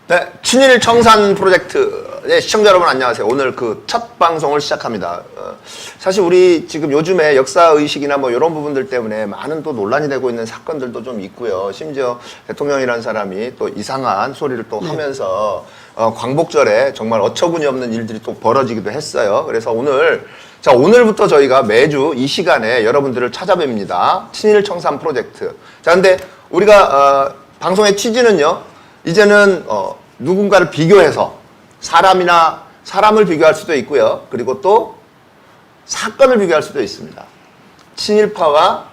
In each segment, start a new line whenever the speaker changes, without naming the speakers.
네, 친일 청산 프로젝트의 시청자 여러분 안녕하세요. 오늘 그 첫 방송을 시작합니다. 사실 우리 지금 요즘에 역사의식이나 뭐 이런 부분들 때문에 많은 또 논란이 되고 있는 사건들도 좀 있고요. 심지어 대통령이라는 사람이 또 이상한 소리를 또 하면서 광복절에 정말 어처구니 없는 일들이 또 벌어지기도 했어요. 그래서 오늘부터 저희가 매주 이 시간에 여러분들을 찾아뵙니다. 친일 청산 프로젝트. 자, 근데 우리가 방송의 취지는요. 이제는 누군가를 비교해서 사람을 비교할 수도 있고요. 그리고 또 사건을 비교할 수도 있습니다. 친일파와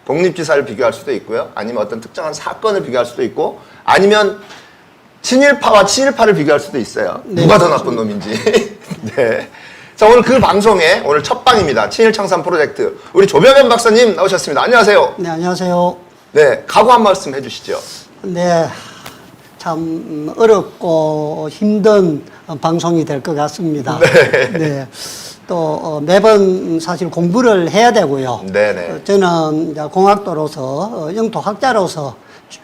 독립지사를 비교할 수도 있고요. 아니면 어떤 특정한 사건을 비교할 수도 있고 아니면 친일파와 친일파를 비교할 수도 있어요. 네, 누가 더 나쁜 놈인지. 네. 자, 오늘 그 방송에 오늘 첫 방입니다. 친일 청산 프로젝트. 우리 조병현 박사님 나오셨습니다. 안녕하세요.
네, 안녕하세요.
네, 각오 한 말씀 해주시죠.
네, 참 어렵고 힘든 방송이 될 것 같습니다.
네.
네. 또 매번 사실 공부를 해야 되고요.
네네.
저는 이제 공학도로서 영토학자로서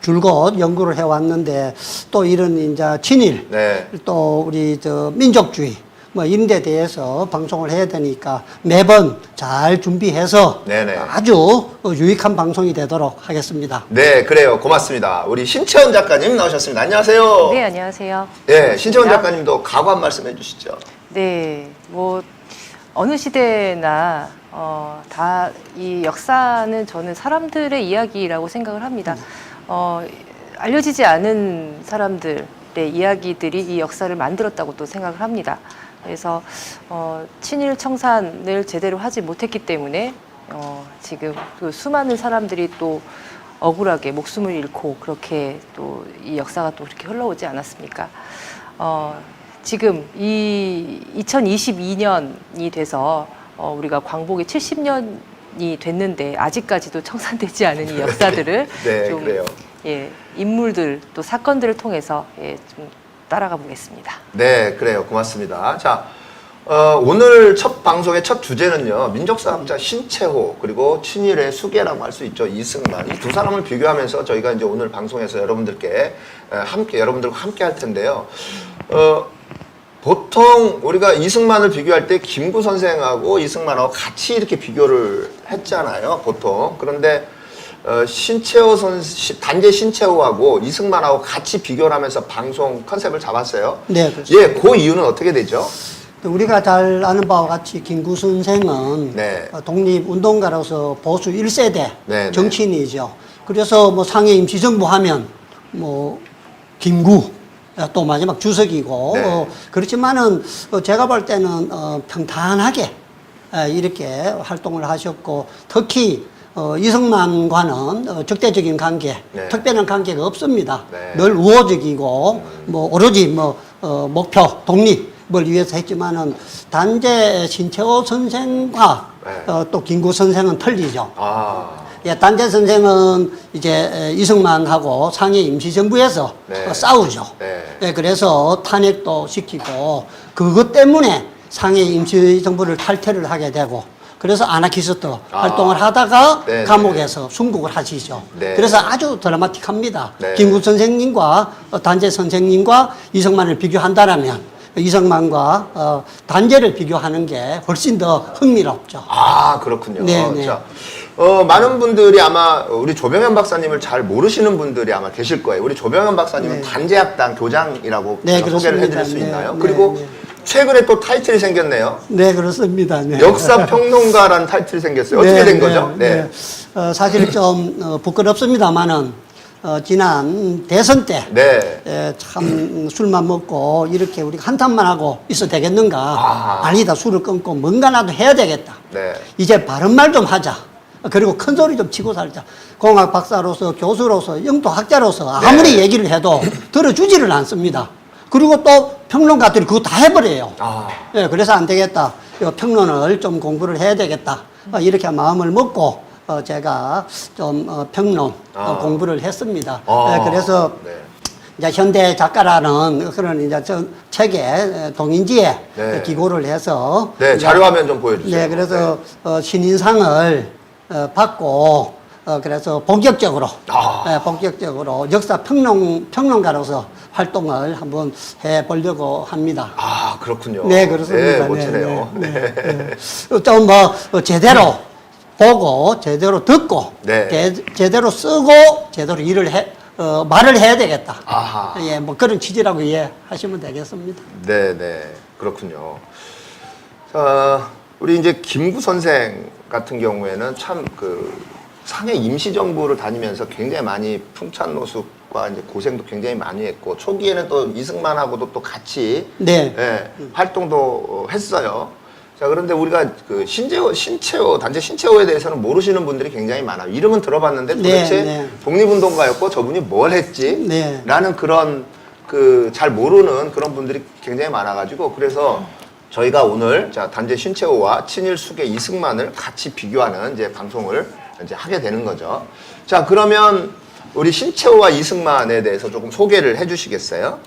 줄곧 연구를 해왔는데 또 이런 이제 친일,
네.
또 우리 민족주의 뭐 이런 데 대해서 방송을 해야 되니까 매번 잘 준비해서
네네.
아주 유익한 방송이 되도록 하겠습니다.
네, 그래요. 고맙습니다. 우리 신채원 작가님 나오셨습니다. 안녕하세요.
네, 안녕하세요.
네, 신채원 작가님도 각오 한 말씀 해주시죠.
네, 뭐 어느 시대나 다 이 역사는 저는 사람들의 이야기라고 생각을 합니다. 알려지지 않은 사람들의 이야기들이 이 역사를 만들었다고 또 생각을 합니다. 그래서 친일 청산을 제대로 하지 못했기 때문에 지금 그 수많은 사람들이 또 억울하게 목숨을 잃고 그렇게 또 이 역사가 또 그렇게 흘러오지 않았습니까? 지금 이 2022년이 돼서 우리가 광복이 70년이 됐는데 아직까지도 청산되지 않은 이 역사들을
네,
좀
그래요.
인물들 또 사건들을 통해서 좀 따라가 보겠습니다.
네, 그래요. 고맙습니다. 자, 오늘 첫 방송의 첫 주제는요. 민족사학자 신채호 그리고 친일의 수계라고 할 수 있죠. 이승만. 이 두 사람을 비교하면서 저희가 이제 오늘 방송에서 여러분들과 함께 할 텐데요. 보통 우리가 이승만을 비교할 때 김구 선생하고 이승만하고 같이 이렇게 비교를 했잖아요. 보통. 그런데 단재 신채호하고 이승만하고 같이 비교를 하면서 방송 컨셉을 잡았어요.
네, 그렇습니다.
예, 그 이유는 어떻게 되죠?
우리가 잘 아는 바와 같이 김구 선생은
네.
독립운동가로서 보수 1세대
네,
정치인이죠. 그래서 뭐 상해 임시정부 하면 뭐 김구 또 마지막 주석이고
네.
그렇지만은 제가 볼 때는 평탄하게 이렇게 활동을 하셨고 특히 이승만과는 적대적인 관계,
네.
특별한 관계가 없습니다.
네.
늘 우호적이고 뭐 오로지 목표 독립을 위해서 했지만은 단재 신채호 선생과
네.
또 김구 선생은 틀리죠. 예, 단재 선생은 이제 이승만하고 상해 임시정부에서
네.
싸우죠.
네.
예, 그래서 탄핵도 시키고 그것 때문에 상해 임시정부를 탈퇴를 하게 되고 그래서 아나키스트 활동을 하다가
네네.
감옥에서 순국을 하시죠.
네.
그래서 아주 드라마틱합니다.
네.
김구 선생님과 단재 선생님과 이승만을 비교한다라면 이승만과 단재를 비교하는 게 훨씬 더 흥미롭죠.
그렇군요.
네네.
자, 많은 분들이 아마 우리 조병현 박사님을 잘 모르시는 분들이 아마 계실 거예요. 우리 조병현 박사님은
네.
단재학당 교장이라고
네,
소개를
그렇습니다.
해드릴 수
네,
있나요?
네,
그리고
네.
최근에 또 타이틀이 생겼네요.
네, 그렇습니다. 네.
역사평론가라는 타이틀이 생겼어요. 어떻게 된 거죠? 네.
사실 좀 부끄럽습니다만은 지난 대선 때
네.
참 술만 먹고 이렇게 우리가 한탄만 하고 있어도 되겠는가? 아니다, 술을 끊고 뭔가라도 해야 되겠다.
네.
이제 바른 말 좀 하자. 그리고 큰 소리 좀 치고 살자. 공학 박사로서 교수로서 영토학자로서 아무리
네.
얘기를 해도 들어주지를 않습니다. 그리고 또 평론가들이 그거 다 해버려요. 예, 그래서 안 되겠다. 평론을 좀 공부를 해야 되겠다. 이렇게 마음을 먹고 제가 좀 평론 공부를 했습니다. 예, 그래서
네.
이제 현대 작가라는 그런 이제 책에 동인지에
네.
기고를 해서
네, 자료화면 좀 보여주세요.
네, 그래서 신인상을 받고 그래서 본격적으로 본격적으로 역사 평론가로서 활동을 한번 해보려고 합니다.
아, 그렇군요.
네, 그렇습니다.
네, 멋지네요.
좀 제대로 보고, 제대로 듣고,
네.
제대로 쓰고, 제대로 말을 해야 되겠다.
아하.
예, 뭐 그런 취지라고 이해하시면 되겠습니다.
네, 네. 그렇군요. 우리 이제 김구 선생 같은 경우에는 참 상해 임시정부를 다니면서 굉장히 많이 풍찬노숙과 이제 고생도 굉장히 많이 했고, 초기에는 또 이승만하고도 또 같이
네.
예, 활동도 했어요. 자, 그런데 우리가 신채호, 단체 신채호에 대해서는 모르시는 분들이 굉장히 많아요. 이름은 들어봤는데 도대체
네.
독립운동가였고 저분이 뭘 했지?
네.
라는 그런 잘 모르는 그런 분들이 굉장히 많아가지고, 그래서 저희가 오늘 단재 신채호와 친일 수계 이승만을 같이 비교하는 이제 방송을 이제 하게 되는 거죠. 자, 그러면 우리 신채호와 이승만에 대해서 조금 소개를 해주시겠어요?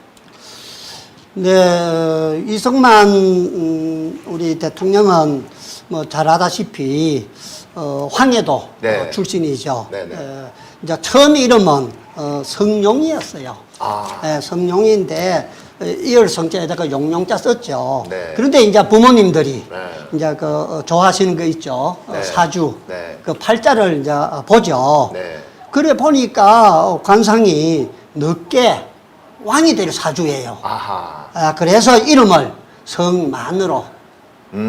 네, 이승만 우리 대통령은 뭐 잘 아다시피 황해도
네.
출신이죠.
네네.
이제 처음 이름은 성룡이었어요.
아.
예, 성룡인데 이열성자에다가 용룡자 썼죠.
네.
그런데 이제 부모님들이
네.
이제 좋아하시는 거 있죠.
네.
사주.
네.
그 팔자를 이제 보죠.
네.
그래 보니까 관상이 늦게 왕이 될 사주예요.
아하.
그래서 이름을 성만으로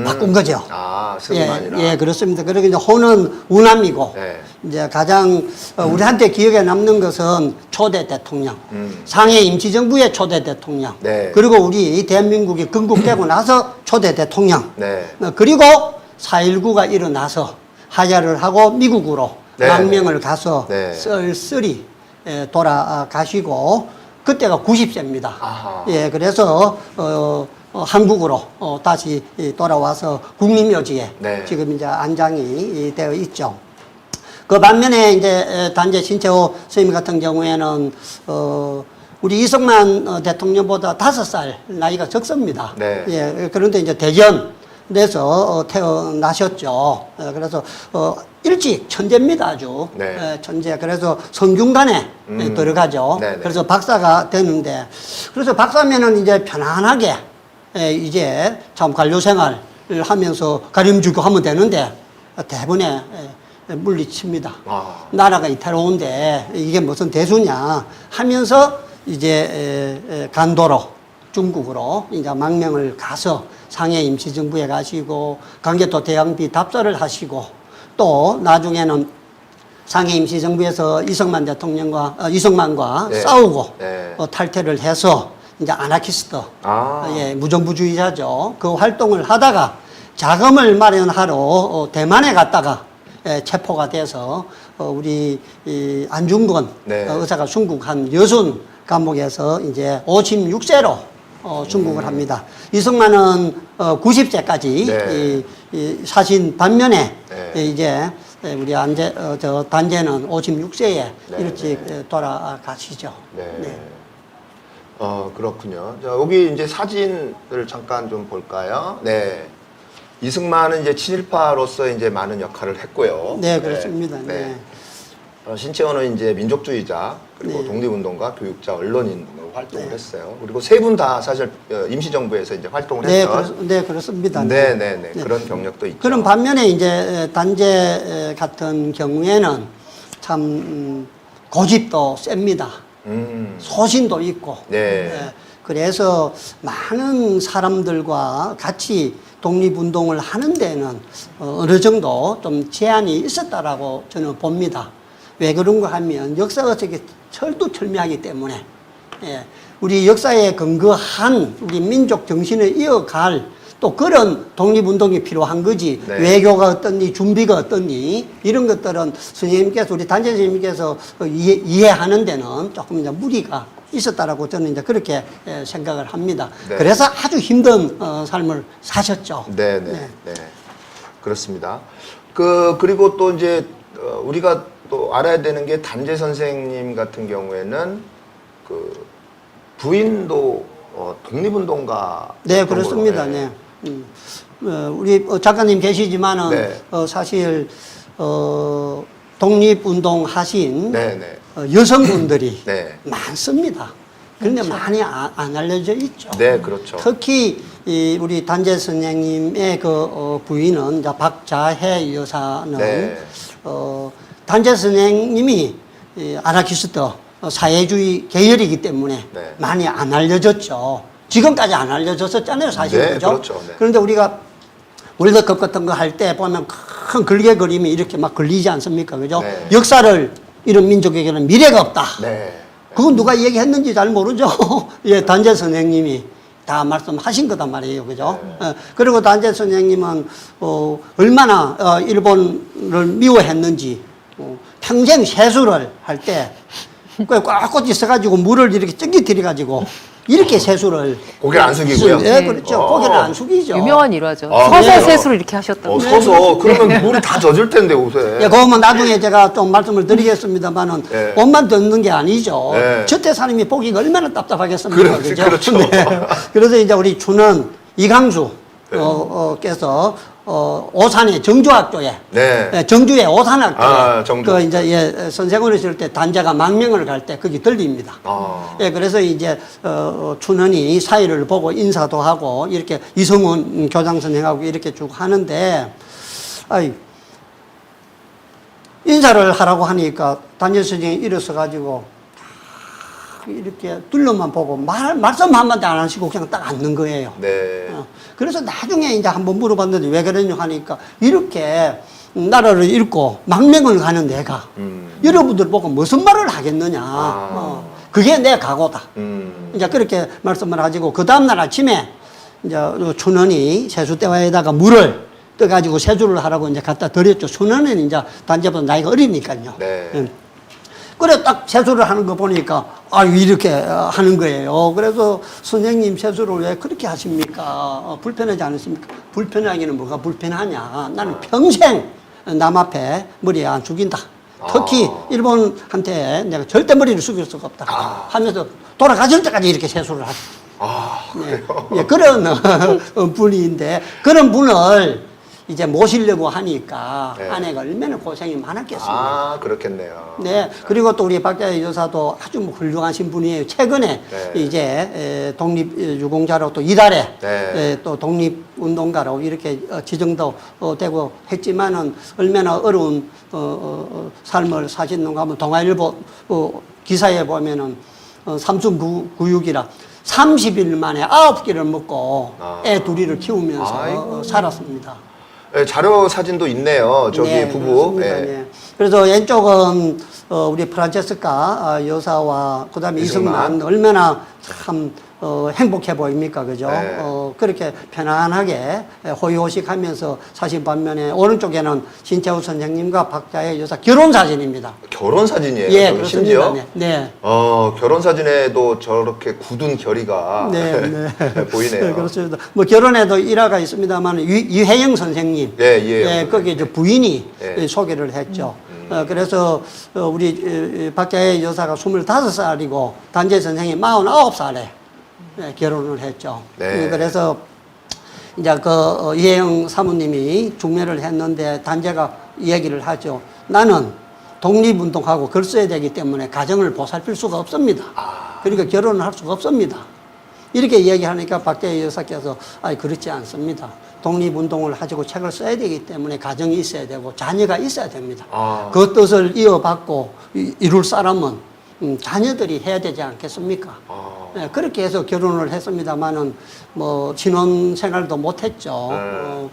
바꾼 거죠.
아, 승만이라.
예, 그렇습니다. 그리고 이제 호는 우남이고,
네.
이제 가장 우리한테 기억에 남는 것은 초대 대통령, 상해 임시정부의 초대 대통령,
네.
그리고 우리 대한민국이 건국되고 나서 초대 대통령,
네.
그리고 4.19가 일어나서 하야를 하고 미국으로
네.
망명을 가서
네.
쓸쓸히 돌아가시고, 그때가 90세입니다.
아하.
예, 그래서 한국으로 다시 돌아와서 국립묘지에
네.
지금 이제 안장이 되어 있죠. 그 반면에 이제 단재 신채호 선생님 같은 경우에는 우리 이승만 대통령보다 5살 나이가 적습니다.
네.
예, 그런데 이제 대전에서 태어나셨죠. 그래서 일찍 천재입니다, 아주.
네.
천재. 그래서 성균관에 들어가죠.
네네.
그래서 박사가 되는데, 그래서 박사면은 이제 편안하게 이제 참 관료 생활을 하면서 가림주고 하면 되는데, 대부분에 물리칩니다.
아.
나라가 이태로운데 이게 무슨 대수냐 하면서 이제 간도로 중국으로 이제 망명을 가서 상해 임시정부에 가시고 강개토 대항비 답사를 하시고, 또 나중에는 상해 임시정부에서 이승만과
네.
싸우고
네.
탈퇴를 해서 이제 아나키스트,
아.
예, 무정부주의자죠. 그 활동을 하다가 자금을 마련하러 대만에 갔다가 체포가 돼서 우리 안중근
네.
의사가 순국한 여순 감옥에서 이제 56세로 순국을 합니다. 이승만은 90세까지
네.
사신 반면에
네.
이제 우리 단재는 56세에
네,
일찍 돌아가시죠.
네. 그렇군요. 자, 여기 이제 사진을 잠깐 좀 볼까요? 네. 이승만은 이제 친일파로서 이제 많은 역할을 했고요.
네, 그렇습니다. 네.
신채호는 이제 민족주의자, 그리고
네.
독립운동가, 교육자, 언론인으로 활동을 했어요. 그리고 세 분 다 사실 임시정부에서 이제 활동을 했죠.
네, 그렇습니다.
네. 그런 경력도 있죠.
그런 반면에 이제 단재 같은 경우에는 참 고집도 셉니다. 소신도 있고.
네.
그래서 많은 사람들과 같이 독립운동을 하는 데는 어느 정도 좀 제한이 있었다라고 저는 봅니다. 왜 그런가 하면 역사가 저게 철두철미하기 때문에, 예, 우리 역사에 근거한 우리 민족 정신을 이어갈 또 그런 독립운동이 필요한 거지.
네.
외교가 어떻니, 준비가 어떻니, 이런 것들은 선생님께서, 우리 단재 선생님께서 이해하는 데는 조금 이제 무리가 있었다라고 저는 이제 그렇게 생각을 합니다.
네.
그래서 아주 힘든 삶을 사셨죠.
네. 그렇습니다. 그리고 또 이제 우리가 또 알아야 되는 게 단재 선생님 같은 경우에는 그 부인도 독립운동가.
네, 그렇습니다. 네. 우리 작가님 계시지만은
네.
사실 독립운동 하신
네.
여성분들이
네.
많습니다. 그런데 많이 안 알려져 있죠.
네, 그렇죠.
특히 우리 단재 선생님의 그 부인은 이제 박자혜 여사는
네.
단재 선생님이 아나키스트 사회주의 계열이기 때문에
네.
많이 안 알려졌죠. 지금까지 안 알려졌었잖아요, 사실은.
네,
그죠?
그렇죠. 네.
그런데 우리가 월드컵 같은 거 할 때 보면 큰 글개 그림이 이렇게 막 걸리지 않습니까? 그죠?
네.
역사를 이런 민족에게는 미래가 없다.
네.
그건 누가 얘기했는지 잘 모르죠. 예, 단재 선생님이 다 말씀하신 거단 말이에요. 그죠? 그리고 단재 선생님은, 얼마나, 일본을 미워했는지, 평생 세수를 할 때, 꽉꽉 있어가지고 물을 이렇게 ጭ기 들여가지고, 이렇게 세수를.
고개를 안 숙이고요?
예, 그렇죠. 고개를 안 숙이죠.
유명한 일화죠.
아,
서서
그래요?
세수를 이렇게 하셨다고.
서서 그러면 물이 다 젖을 텐데 옷에.
예, 그거면 나중에 제가 좀 말씀을 드리겠습니다만은
예.
옷만 듣는 게 아니죠.
예.
저태사님이 보기가 얼마나 답답하겠습니까?
그렇죠.
네. 그래서 이제 우리 주는 이강수
네.
께서 오산의 정주학교에
네.
예, 정주의 오산학교에
아, 정주.
그 이제 예, 선생을 했을 때 단자가 망명을 갈 때 거기 들립니다.
아.
예, 그래서 이제 춘원이 사이를 보고 인사도 하고 이렇게 이성훈 교장 선생하고 이렇게 쭉 하는데, 아이 인사를 하라고 하니까 단재 선생이 일어서 가지고 이렇게 둘러만 보고 말씀 한마디 안 하시고 그냥 딱 앉는 거예요.
네.
그래서 나중에 이제 한번 물어봤는데 왜 그러냐 하니까 이렇게 나라를 잃고 망명을 가는 내가 여러분들 보고 무슨 말을 하겠느냐. 그게 내 각오다. 이제 그렇게 말씀을 하시고 그 다음날 아침에 이제 춘원이 세수대화에다가 물을 떠가지고 세수를 하라고 이제 갖다 드렸죠. 춘원은 이제 단재보다 나이가 어리니까요.
네.
그래 딱 세수를 하는 거 보니까 이렇게 하는 거예요. 그래서 선생님 세수를 왜 그렇게 하십니까? 불편하지 않으십니까? 불편하기는 뭐가 불편하냐? 나는 평생 남 앞에 머리 안 숙인다. 특히 일본한테 내가 절대 머리를 숙일 수가 없다. 하면서 돌아가실 때까지 이렇게 세수를 하죠.
그래요?
예, 그런 분인데 그런 분을 이제 모시려고 하니까
네.
아내가 얼마나 고생이 많았겠습니까?
그렇겠네요.
네. 그리고 또 우리 박자혜 여사도 아주 훌륭하신 분이에요. 최근에
네.
이제 독립유공자로 또 이달에
네.
또 독립운동가로 이렇게 지정도 되고 했지만은 얼마나 어려운 삶을 사시는가 하면 동아일보 기사에 보면은 삼순구육이라 30일 만에 9끼를 먹고 애 둘이를 키우면서
아이고.
살았습니다.
네, 자료 사진도 있네요. 저기
네,
부부.
그렇습니다.
네.
네. 그래서 왼쪽은 우리 프란체스카 여사와 그다음에
이승만.
이승만 얼마나 참 행복해 보입니까, 그죠?
네.
그렇게 편안하게 호의호식하면서 사실 반면에 오른쪽에는 신채우 선생님과 박자혜 여사 결혼 사진입니다.
결혼 사진이에요.
예,
저기
그렇습니다.
심지어.
네. 네.
결혼 사진에도 저렇게 굳은 결의가 보이네요.
네, 그렇습니다. 뭐 결혼에도 일화가 있습니다만 유혜영 선생님,
네, 이해영
거기 이제 부인이
네.
소개를 했죠. 그래서 우리 박자혜 여사가 25살이고 단재 선생이 49살에 결혼을 했죠.
네.
그래서 이제 이혜영 사모님이 중매를 했는데 단재가 얘기를 하죠. 나는 독립운동하고 글 써야 되기 때문에 가정을 보살필 수가 없습니다. 그러니까 결혼을 할 수가 없습니다. 이렇게 얘기하니까 박재혜 여사께서 그렇지 않습니다. 독립운동을 하시고 책을 써야 되기 때문에 가정이 있어야 되고 자녀가 있어야 됩니다. 그 뜻을 이어받고 이룰 사람은 자녀들이 해야 되지 않겠습니까? 네, 그렇게 해서 결혼을 했습니다만은 뭐 신혼 생활도 못했죠.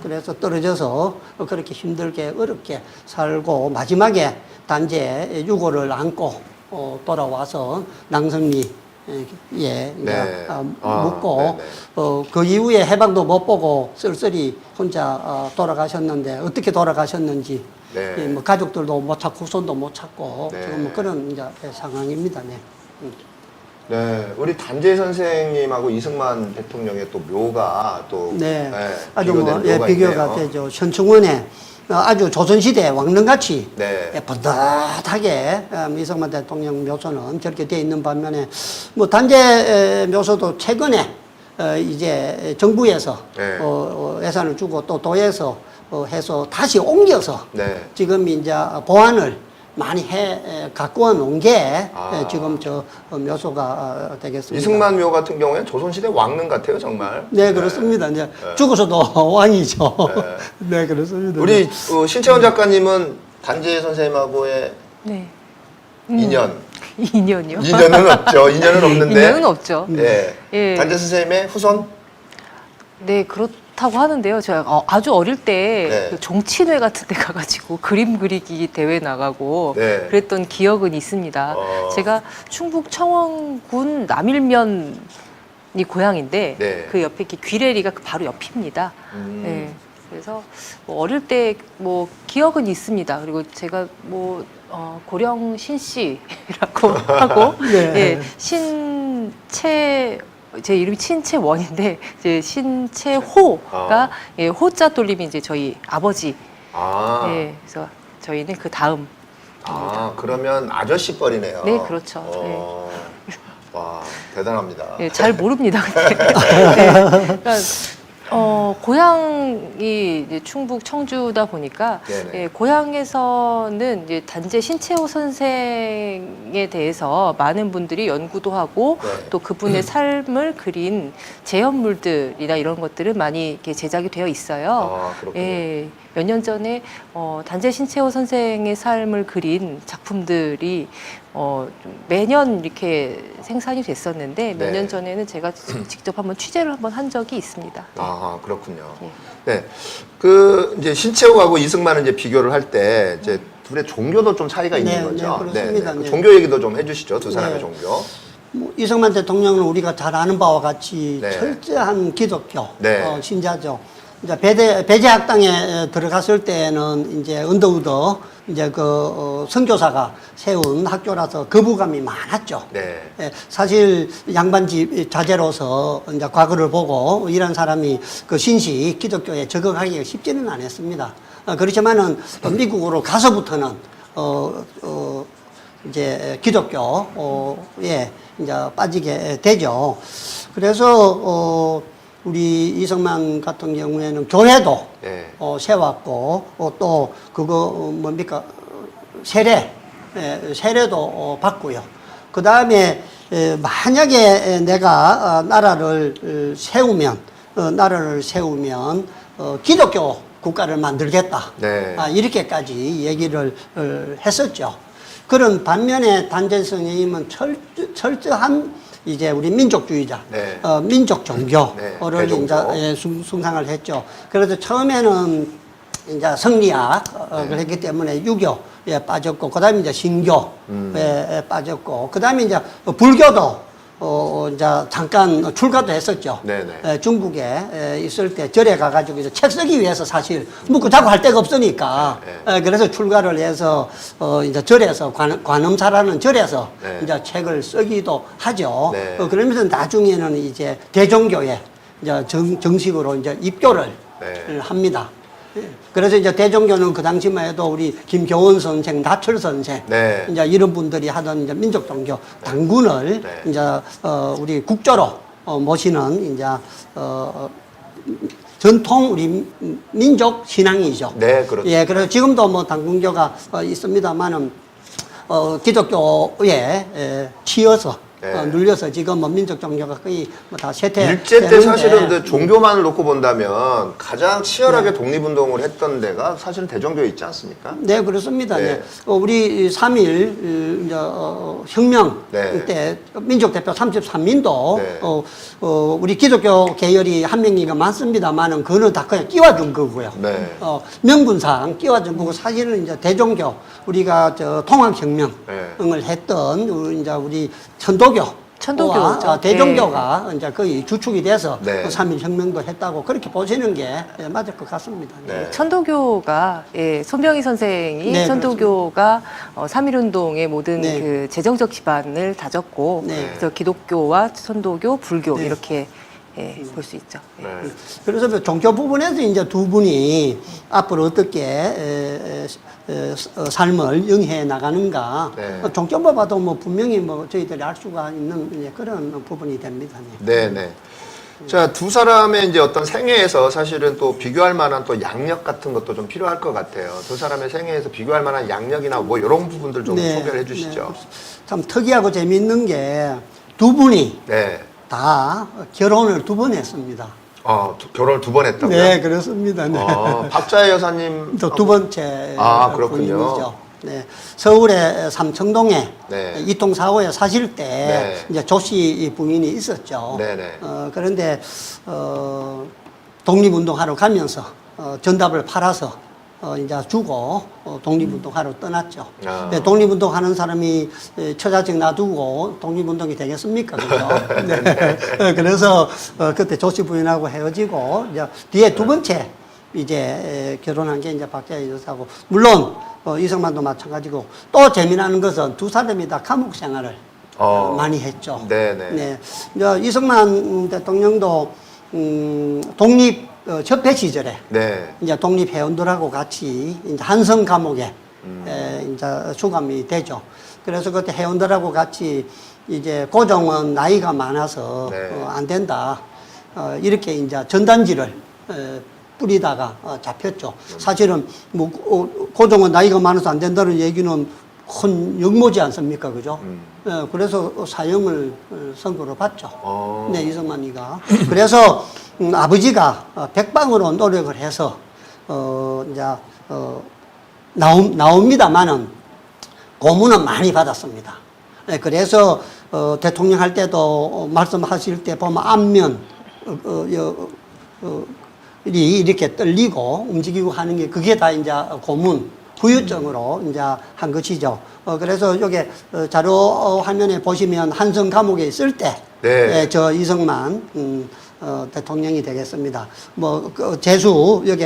그래서 떨어져서 그렇게 힘들게 어렵게 살고 마지막에 단재 유고를 안고 돌아와서 낭성리 예,
네.
묻고
네네.
그 이후에 해방도 못 보고 쓸쓸히 혼자 돌아가셨는데 어떻게 돌아가셨는지
네.
예, 뭐 가족들도 못 찾고 후손도 못 찾고
네.
지금 뭐 그런 이제 상황입니다. 네.
네, 우리 단재 선생님하고 이승만 대통령의 또 묘가 또
네. 아주
비교된
뭐,
묘가
비교가
있네요.
되죠. 현충원에 아주 조선시대 왕릉같이
네.
번듯하게 이승만 대통령 묘소는 저렇게 되어 있는 반면에 뭐 단재 묘소도 최근에 이제 정부에서
네.
예산을 주고 또 도에서 해서 다시 옮겨서
네.
지금 이제 보안을 많이 가꾸어 놓은 게
아.
지금 저 묘소가 되겠습니다.
이승만 묘 같은 경우에는 조선시대 왕릉 같아요, 정말.
네, 그렇습니다. 이제 죽어서도 왕이죠. 네, 그렇습니다.
우리 신채원 작가님은 단재 선생님하고의
네.
인연.
2년이요?
인연은 없죠. 인연은 없는데.
인연은 없죠.
예.
예.
단재 선생님의 후손?
네, 그렇다고 하는데요. 제가 아주 어릴 때
네.
그 종친회 같은 데 가가지고 그림 그리기 대회 나가고
네.
그랬던 기억은 있습니다. 제가 충북 청원군 남일면이 고향인데
네.
그 옆에 이렇게 귀래리가 그 바로 옆입니다. 네. 그래서 뭐 어릴 때 뭐 기억은 있습니다. 그리고 제가 뭐 고령 신씨라고 하고
네.
예, 신채 제 이름이 신채원인데 이제 신채호가 예, 호자 돌림이 이제 저희 아버지.
아.
예, 그래서 저희는 그 다음.
아, 그러면 아저씨 뻘이네요.
네, 그렇죠.
와, 대단합니다.
예, 잘 모릅니다. 근데. 네, 그러니까 고향이 이제 충북 청주다 보니까
네네.
예, 고향에서는 이제 단재 신채호 선생에 대해서 많은 분들이 연구도 하고
네.
또 그분의 삶을 그린 제연물들이나 이런 것들은 많이 이렇게 제작이 되어 있어요.
아, 그렇군요.
예, 몇 년 전에 단재 신채호 선생의 삶을 그린 작품들이 좀 매년 이렇게 생산이 됐었는데 몇
네.
년 전에는 제가 직접 한번 취재를 한번 한 적이 있습니다.
아, 그렇군요.
예.
네. 그, 이제 신채호하고 이승만을 이제 비교를 할 때, 이제 둘의 종교도 좀 차이가 있는
네,
거죠.
네, 그렇습니다.
그
네.
종교 얘기도 좀 해주시죠. 두 사람의
네.
종교.
뭐 이승만 대통령은 우리가 잘 아는 바와 같이
네.
철저한 기독교
네.
신자죠. 이제 배제 학당에 들어갔을 때는 이제 언더우드 이제 그 선교사가 세운 학교라서 거부감이 많았죠.
네.
예, 사실 양반집 자제로서 이제 과거를 보고 이런 사람이 그 신시 기독교에 적응하기가 쉽지는 않았습니다. 그렇지만은 미국으로 가서부터는 이제 기독교에 이제 빠지게 되죠. 그래서 우리 이승만 같은 경우에는 교회도
네.
세웠고 또 그거 뭡니까 세례도 받고요. 그 다음에 만약에 내가 나라를 세우면 기독교 국가를 만들겠다.
네.
이렇게까지 얘기를 했었죠. 그런 반면에 단재 선생님은 철저한 이제 우리 민족주의자,
네.
민족 종교를
네,
이제
대종교.
숭상을 했죠. 그래서 처음에는 이제 성리학을 했기 때문에 유교에 빠졌고, 그 다음에 이제 신교에 빠졌고, 그 다음에 이제 불교도 이제 잠깐 출가도 했었죠.
네네.
중국에 있을 때 절에 가가지고 이제 책 쓰기 위해서 사실 묵고 자고 할 데가 없으니까
네.
그래서 출가를 해서 이제 절에서 관음사라는 절에서
네.
이제 책을 쓰기도 하죠.
네.
그러면서 나중에는 이제 대종교에 이제 정식으로 이제 입교를
네.
합니다. 그래서 이제 대종교는 그 당시만 해도 우리 김교원 선생, 나철 선생,
네.
이제 이런 분들이 하던 이제 민족 종교 당군을
네.
이제 우리 국조로 모시는 이제 전통 우리 민족 신앙이죠.
네, 그렇죠.
예, 그래서 지금도 뭐 당군교가 있습니다만은 기독교에 치여서
네.
눌려서 지금 뭐 민족 종교가 거의 뭐 다 쇠퇴.
일제 때 사실은 그 종교만을 놓고 본다면 가장 치열하게 독립운동을 했던 데가 사실은 대종교에 있지 않습니까?
네, 그렇습니다.
네.
네. 우리 3.1 이제 혁명
네.
때 민족 대표 33인도
네.
우리 기독교 계열이 한 명이가 많습니다만은 그거는 다 그냥 끼워준 거고요.
네.
명분상 끼워준 거고 사실은 이제 대종교 우리가 저 통합혁명을
네.
했던 이제 우리 천도교와 대종교가 이제 거의 주축이 돼서
네.
3.1 혁명도 했다고 그렇게 보시는 게 맞을 것 같습니다.
네.
천도교가 손병희 선생이
네,
천도교가 3.1운동의 모든
네.
그 재정적 기반을 다졌고
네.
그래서 기독교와 천도교, 불교
네.
이렇게 볼 수 있죠. 예.
네.
그래서 뭐 종교 부분에서 이제 두 분이 앞으로 어떻게 삶을 영해 나가는가.
네.
종교만 봐도 뭐 분명히 뭐 저희들이 알 수가 있는 그런 부분이 됩니다.
네, 네. 자, 두 사람의 이제 어떤 생애에서 사실은 또 비교할 만한 또 양력 같은 것도 좀 필요할 것 같아요. 두 사람의 생애에서 비교할 만한 양력이나 뭐 이런 부분들 좀 소개를 해주시죠.
참 특이하고 재미있는 게 두 분이
네.
다 결혼을 두 번 했습니다.
결혼을 두 번 했다고요?
네, 그렇습니다. 네.
박자혜 여사님.
또 두 번째
그렇군요.
분이죠. 네, 서울의 삼청동에
네.
이통사고에 사실 때
네.
이제 조씨 부인이 있었죠.
네네.
그런데 독립운동하러 가면서 전답을 팔아서 이제 주고 독립운동하러 떠났죠. 네, 독립운동하는 사람이 처자식 놔두고 독립운동이 되겠습니까? 그죠? 네. 그래서 그때 조씨 부인하고 헤어지고 이제 뒤에 두 번째 이제 결혼한 게 이제 박자혜 여사고, 물론 이승만도 마찬가지고, 또 재미나는 것은 두 사람이 다 감옥 생활을 많이 했죠.
네네.
네. 이제 이승만 대통령도 독립 적폐 시절에
네.
이제 독립회원들하고 같이 이제 한성 감옥에 이제 수감이 되죠. 그래서 그때 회원들하고 같이 이제 고종은 나이가 많아서
네.
안 된다. 이렇게 이제 전단지를 뿌리다가 잡혔죠. 사실은 뭐 고종은 나이가 많아서 안 된다는 얘기는 큰 역모지 않습니까, 그죠? 그래서 사형을 선고를 받죠. 네, 이승만이가. 그래서 아버지가 백방으로 노력을 해서 이제 나옵니다만은 고문은 많이 받았습니다. 네, 그래서 대통령 할 때도 말씀하실 때 보면 앞면 이렇게 떨리고 움직이고 하는 게 그게 다 이제 고문 후유증으로 이제 한 것이죠. 그래서 요게 자료 화면에 보시면 한성 감옥에 있을 때,
네.
저 이승만 대통령이 되겠습니다. 뭐 재수 여기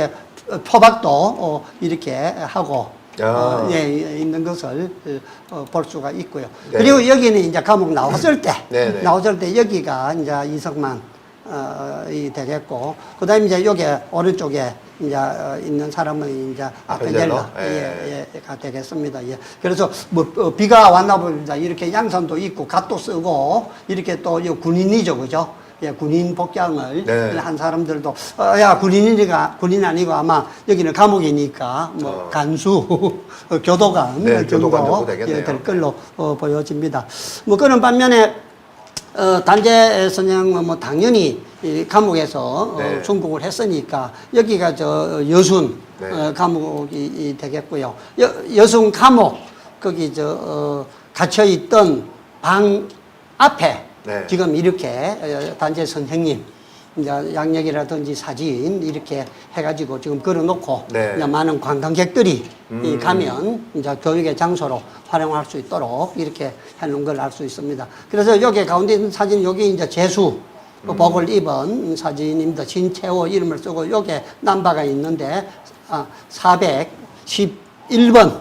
표박도 이렇게 하고 예, 있는 것을 볼 수가 있고요.
네.
그리고 여기는 이제 감옥 나왔을 때,
네.
나왔을 때 여기가 이제 이승만 이 되겠고, 그 다음에 이제 여기 오른쪽에 이제 있는 사람은 이제 아펜젤러 가 되겠습니다. 예. 그래서 뭐 비가 왔나 봅니다. 이렇게 양산도 있고 갓도 쓰고 이렇게 또 군인이죠, 그죠? 예, 군인 복장을
네.
한 사람들도 야 군인 아니고 아마 여기는 감옥이니까 뭐 간수 교도관
네, 교도관 정도
정도
되겠네요.
될 걸로 보여집니다. 뭐 그런 반면에 단재 선생은 뭐 당연히 이 감옥에서
네.
순국을 했으니까 여기가 저 여순
네.
감옥이 되겠고요. 여순 감옥 거기 갇혀 있던 방 앞에
네.
지금 이렇게 단재 선생님 이제 양력이라든지 사진 이렇게 해가지고 지금 걸어놓고
네.
이제 많은 관광객들이 가면 이제 교육의 장소로 활용할 수 있도록 이렇게 해놓은 걸 알 수 있습니다. 그래서 여기 가운데 있는 사진 여기 이제 재수 복을 입은 사진입니다. 진채호 이름을 쓰고 여기 남바가 있는데 411번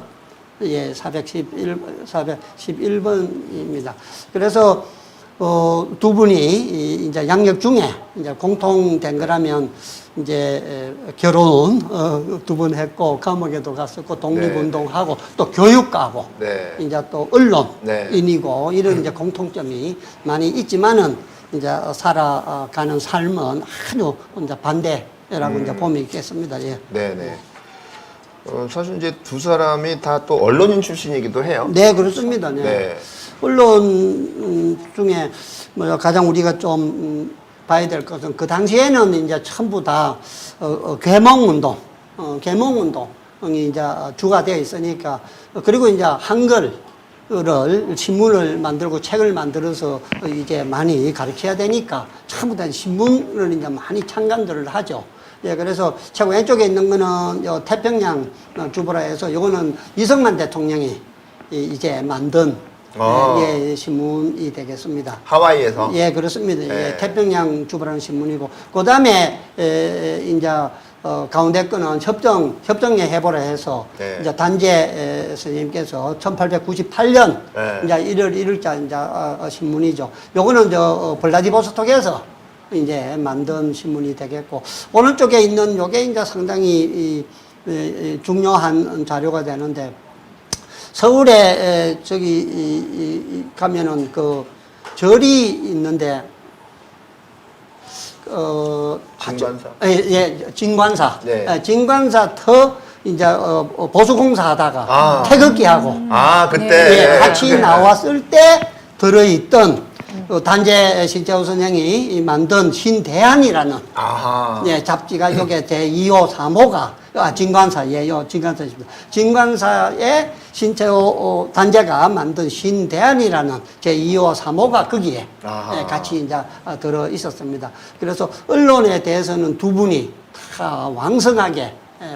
예, 411번입니다. 그래서 두 분이 이제 양력 중에 이제 공통된 거라면 이제 결혼 두 번 했고 감옥에도 갔었고 독립운동하고 또 교육가고
네.
이제 또 언론인이고
네.
이런 이제 공통점이 많이 있지만은 이제 살아가는 삶은 아주 이제 반대라고 이제 보면 있겠습니다. 예.
네네. 사실 이제 두 사람이 다 또 언론인 출신이기도 해요.
네, 그렇습니다. 네.
네.
언론 중에 뭐 가장 우리가 좀 봐야 될 것은 그 당시에는 이제 전부 다 계몽운동, 계몽운동이 이제 주가 되어 있으니까 그리고 이제 한글을 신문을 만들고 책을 만들어서 이제 많이 가르쳐야 되니까 전부 다 신문을 이제 많이 창간들을 하죠. 예, 그래서 최고 왼쪽에 있는 거는 요 태평양 주보라 해서 요거는 이승만 대통령이 이제 만든 예, 신문이 되겠습니다.
하와이에서.
예, 그렇습니다.
네.
예, 태평양 주보라는 신문이고, 그 다음에 이제 가운데 거는 협정의 해보라 해서
네.
이제 단재 선생님께서 1898년
네.
이제 1월 1일자 이제 신문이죠. 요거는 블라디보스톡에서 이제 만든 신문이 되겠고, 오른쪽에 있는 요게 이제 상당히 중요한 자료가 되는데, 서울에 저기 가면은 그 절이 있는데
진관사?
진관사.
네.
진관사 터 이제 보수공사 하다가 태극기하고
그때
같이 나왔을 때 들어있던 단재 신재호 선생이 만든 신대안이라는 잡지가 요게 제2호 3호가 진관사예요. 진관사입니다. 진관사의 신재호 단재가 만든 신대안이라는 제2호 3호가 거기에 같이 이제 들어 있었습니다. 그래서 언론에 대해서는 두 분이 다 왕성하게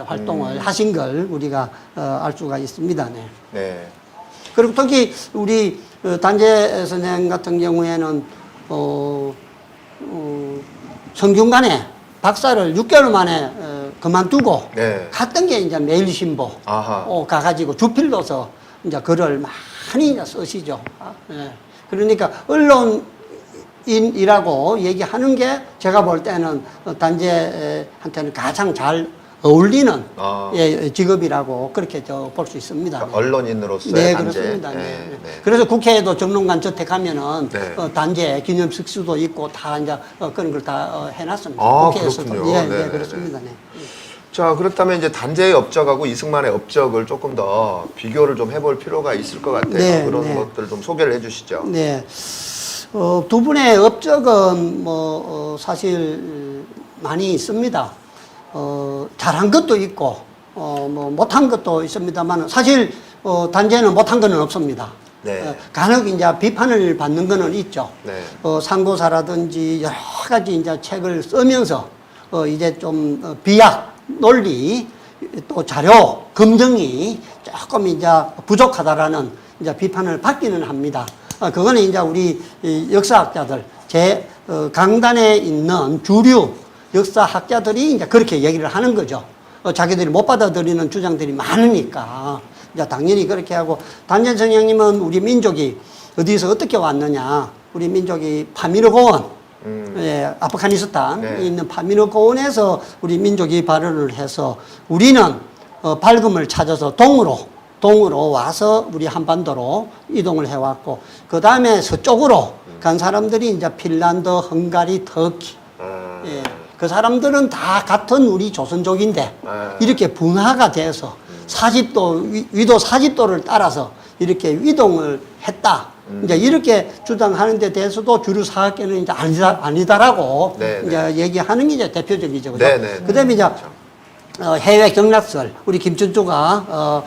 활동을 하신 걸 우리가 알 수가 있습니다. 네.
네.
그리고 특히 우리 단재 선생 같은 경우에는 성균관에 박사를 6개월 만에 그만두고
네.
갔던 게 이제 매일신보 가가지고 주필로서 이제 글을 많이 이제 쓰시죠. 예. 그러니까 언론인이라고 얘기하는 게 제가 볼 때는 단재한테는 가장 잘 어울리는 직업이라고 그렇게 볼 수 있습니다.
그러니까 언론인으로서의
네,
단재.
그렇습니다. 네.
네.
그래서 국회에도 정론관 저택하면은
네.
단재 기념식수도 있고 다 이제 그런 걸 다 해놨습니다. 국회에서도.
그렇군요.
예,
네,
네, 그렇습니다. 네.
자, 그렇다면 이제 단재의 업적하고 이승만의 업적을 조금 더 비교를 좀 해볼 필요가 있을 것 같아요.
네,
그런
네.
것들 좀 소개를 해주시죠.
네. 두 분의 업적은 사실 많이 있습니다. 잘한 것도 있고, 못한 것도 있습니다만, 사실, 단재는 못한 거는 없습니다.
네.
간혹 이제 비판을 받는 거는 있죠.
네.
상고사라든지 여러 가지 이제 책을 쓰면서, 이제 좀 비약, 논리, 또 자료, 검증이 조금 이제 부족하다라는 이제 비판을 받기는 합니다. 그거는 이제 우리 역사학자들, 강단에 있는 주류 역사학자들이 이제 그렇게 얘기를 하는 거죠. 자기들이 못 받아들이는 주장들이 많으니까. 이제 당연히 그렇게 하고, 단재 선생님은 우리 민족이 어디서 어떻게 왔느냐. 우리 민족이 파미르 고원, 아프가니스탄에 있는 파미르 고원에서 우리 민족이 발현을 해서 우리는 밝음을 찾아서 동으로 와서 우리 한반도로 이동을 해왔고, 그 다음에 서쪽으로 간 사람들이 이제 핀란드, 헝가리, 터키, 그 사람들은 다 같은 우리 조선족인데 이렇게 분화가 돼서 40도, 위도 40도를 따라서 이렇게 이동을 했다. 이제 이렇게 주장하는 데 대해서도 주류 사학계는 이제 아니다라고 이제 얘기하는 게 이제 대표적이죠. 그죠? 그 다음에 이제 해외 경락설, 우리 김춘조가,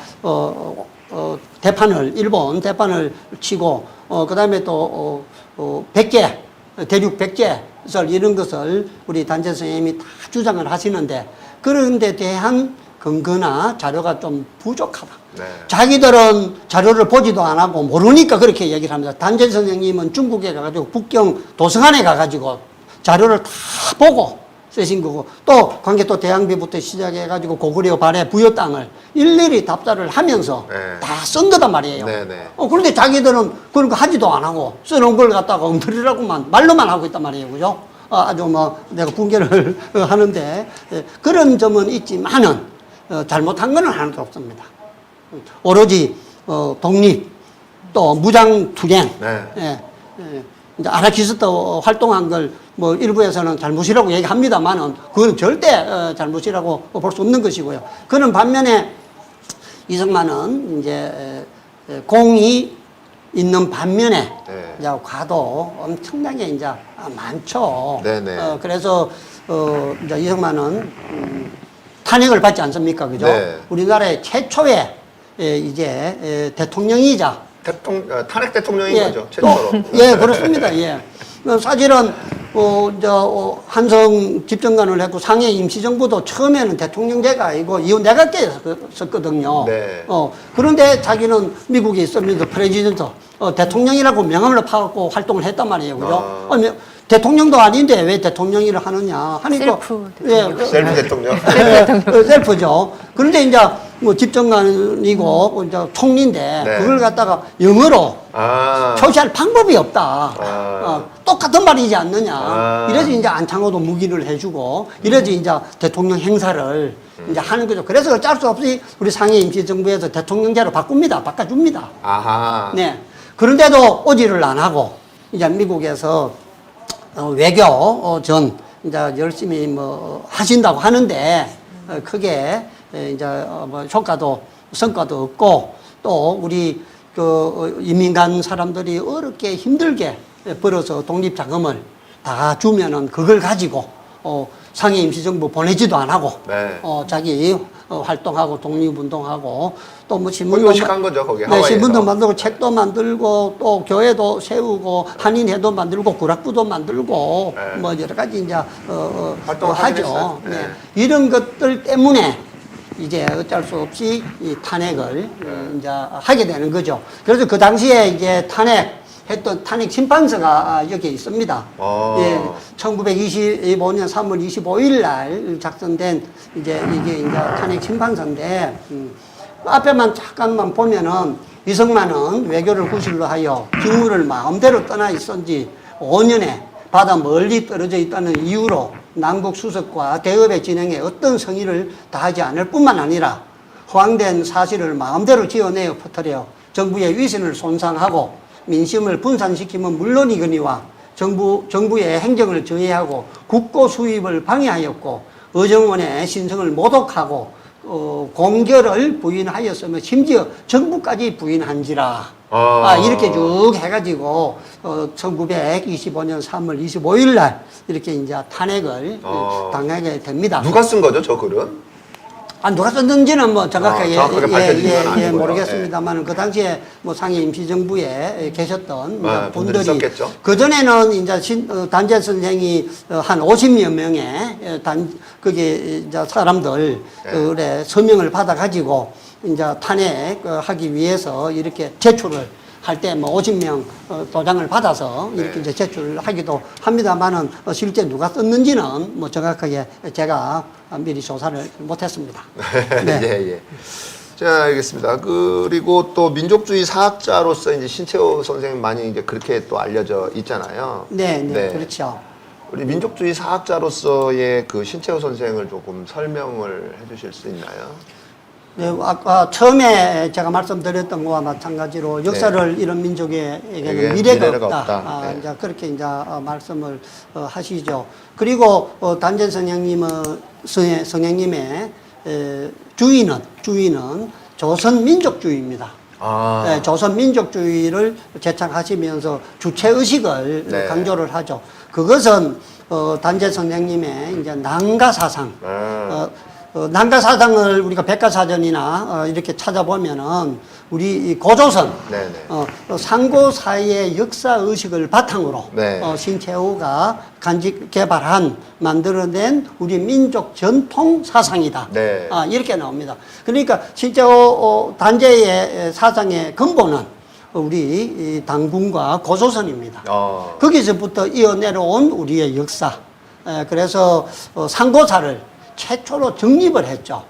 일본 대판을 치고, 그 다음에 또, 대륙 백제설 이런 것을 우리 단재 선생님이 다 주장을 하시는데, 그런 데 대한 근거나 자료가 좀 부족하다. 자기들은 자료를 보지도 안 하고 모르니까 그렇게 얘기를 합니다. 단재 선생님은 중국에 가가지고 북경 도서관에 가가지고 자료를 다 보고 쓰신 거고, 또 광개토 대항비부터 시작해가지고 고구려 발해 부여 땅을 일일이 답사를 하면서 다 쓴 거단 말이에요. 그런데 자기들은 그런 거 하지도 안 하고 써놓은 걸 갖다가 엉터리라고만 말로만 하고 있단 말이에요. 그죠? 아주 내가 분개를 하는데, 그런 점은 있지만은 잘못한 거는 하나도 없습니다. 오로지 독립, 또 무장투쟁, 이제 아나키스트 활동한 걸 일부에서는 잘못이라고 얘기합니다만은 그건 절대 잘못이라고 볼 수 없는 것이고요. 그는 반면에 이승만은 이제 공이 있는 반면에 이제 과도 엄청나게 이제 많죠. 그래서 이제 이승만은 탄핵을 받지 않습니까, 그죠? 우리나라의 최초의 이제 대통령이자
탄핵 대통령인 거죠,
또,
최초로.
그렇습니다. 사실은 한성 집정관을 했고 상해 임시정부도 처음에는 대통령제가 아니고 이후 내각제였었거든요. 그런데 자기는 미국에 있으면서 프레지던트 대통령이라고 명함을 파갖고 활동을 했단 말이에요. 그죠? 대통령도 아닌데 왜 대통령이라 하느냐 하니까
셀프 대통령.
셀프죠. 그런데 이제 집정관이고 이제 총리인데 그걸 갖다가 영어로 표시할 방법이 없다. 똑같은 말이지 않느냐. 이래서 이제 안창호도 묵인을 해주고 이래서 이제 대통령 행사를 이제 하는 거죠. 그래서 어쩔 수 없이 우리 상해 임시정부에서 대통령제로 바꿔줍니다. 네. 그런데도 오지를 안 하고 이제 미국에서 외교 전 이제 열심히 뭐 하신다고 하는데 크게 이제 뭐 효과도 성과도 없고 또 우리 그 이민 간 사람들이 어렵게 힘들게 벌어서 독립 자금을 다 주면은 그걸 가지고 상해 임시정부 보내지도 안 하고
네.
자기 활동하고 독립운동하고 또 뭐
의식한 거죠, 거기
네,
하와이에서.
신문도 만들고 책도 만들고 또 교회도 세우고 한인회도 만들고 구락부도 만들고
네.
뭐 여러 가지 이제
활동을 하긴
하죠.
했어요.
네.
네.
이런 것들 때문에 이제 어쩔 수 없이 이 탄핵을 이제 하게 되는 거죠. 그래서 그 당시에 이제 탄핵했던 탄핵 심판서가 여기 있습니다. 예, 1925년 3월 25일 날 작성된 이제 이게 이제 탄핵 심판서인데 앞에만 잠깐만 보면은 이승만은 외교를 구실로 하여 직무를 마음대로 떠나 있었지 5년에 바다 멀리 떨어져 있다는 이유로 남북 수석과 대업의 진행에 어떤 성의를 다하지 않을 뿐만 아니라 허황된 사실을 마음대로 지어내어 퍼뜨려 정부의 위신을 손상하고 민심을 분산시키면 물론이거니와 정부의 행정을 저해하고 국고 수입을 방해하였고 의정원의 신성을 모독하고 공결을 부인하였으며 심지어 정부까지 부인한지라. 이렇게 쭉 해가지고 1925년 3월 25일 날 이렇게 이제 탄핵을 당하게 됩니다.
누가 쓴 거죠, 저 글은?
누가 썼는지는 뭐 정확하게,
정확하게 밝혀진 건 아니고요.
모르겠습니다만 그 당시에 뭐 상해 임시정부에 계셨던
분들이
분들이
썼겠죠.
그 전에는 이제 단재 선생이 한 50여 명의 그게 이제 사람들의 서명을 받아 가지고 이제 탄핵하기 위해서 이렇게 제출을 할 때 뭐 50명 도장을 받아서 이렇게 이제 제출하기도 합니다만은 실제 누가 썼는지는 뭐 정확하게 제가 미리 조사를 못했습니다.
네. 예. 자, 알겠습니다. 그리고 또 민족주의 사학자로서 이제 신채호 선생님 많이 이제 그렇게 또 알려져 있잖아요.
네, 그렇죠.
우리 민족주의 사학자로서의 그 신채호 선생을 조금 설명을 해주실 수 있나요?
네, 아까 처음에 제가 말씀드렸던 것과 마찬가지로 역사를 이런 민족에게는 미래가 없다.
네.
이제 그렇게 이제 말씀을 하시죠. 그리고 단전 성령님의 주의는 조선 민족주의입니다. 네, 조선 민족주의를 제창하시면서 주체 의식을 강조를 하죠. 그것은 단재 선생님의 이제 난가 사상. 난가 사상을 우리가 백과사전이나 이렇게 찾아보면은 우리 고조선 상고 사이의 역사 의식을 바탕으로 신채호가 간직 개발한 만들어낸 우리 민족 전통 사상이다. 이렇게 나옵니다. 그러니까 신채호 단재의 사상의 근본은 우리 당군과 고조선입니다. 거기서부터 이어내려온 우리의 역사. 그래서 상고사를 최초로 정립을 했죠.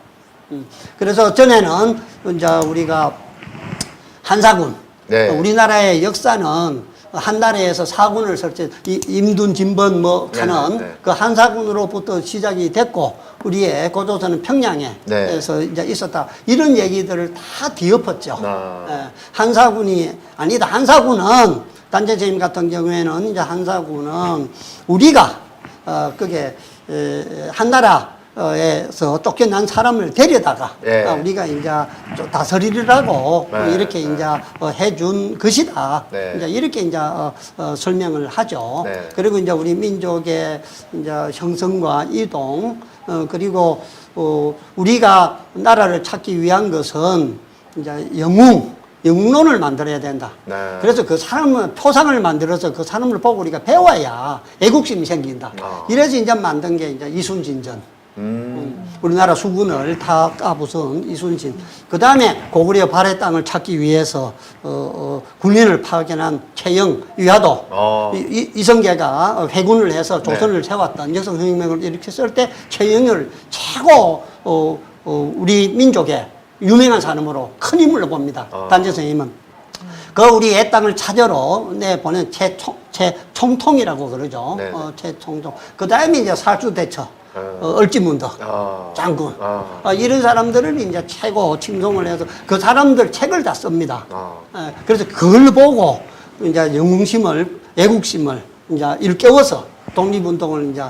그래서 전에는 이제 우리가 한사군, 우리나라의 역사는 한나라에서 사군을 설치, 임둔, 진번 뭐 하는 그 한사군으로부터 시작이 됐고 우리의 고조선은 평양에서 이제 있었다. 이런 얘기들을 다 뒤엎었죠. 한사군이 아니다. 한사군은 단재 선생님 같은 경우에는 이제 한사군은 우리가 그게 한나라 에서 쫓겨난 사람을 데려다가 우리가 이제 다스리라고 이렇게 이제 해준 것이다. 이제 이렇게 이제 설명을 하죠. 그리고 이제 우리 민족의 이제 형성과 이동 그리고 우리가 나라를 찾기 위한 것은 이제 영웅론을 만들어야 된다. 그래서 그 사람을 표상을 만들어서 그 사람을 보고 우리가 배워야 애국심이 생긴다. 이래서 이제 만든 게 이제 이순신전. 우리나라 수군을 다 까부순 이순신. 그 다음에 고구려 발해 땅을 찾기 위해서 군인을 파견한 최영, 위화도, 이성계가 회군을 해서 조선을 세웠던 여성혁명을 이렇게 쓸 때 최영을 최고 우리 민족의 유명한 사람으로 큰 인물로 봅니다. 단재 선생님은. 그 우리 애 땅을 찾으러 내보낸 최총통이라고 그러죠. 최총통. 그 다음에 이제 살주대처. 얼지문덕 장군 이런 사람들을 이제 최고 칭송을 해서 그 사람들 책을 다 씁니다. 그래서 그걸 보고 이제 영웅심을 애국심을 이제 일깨워서 독립운동을 이제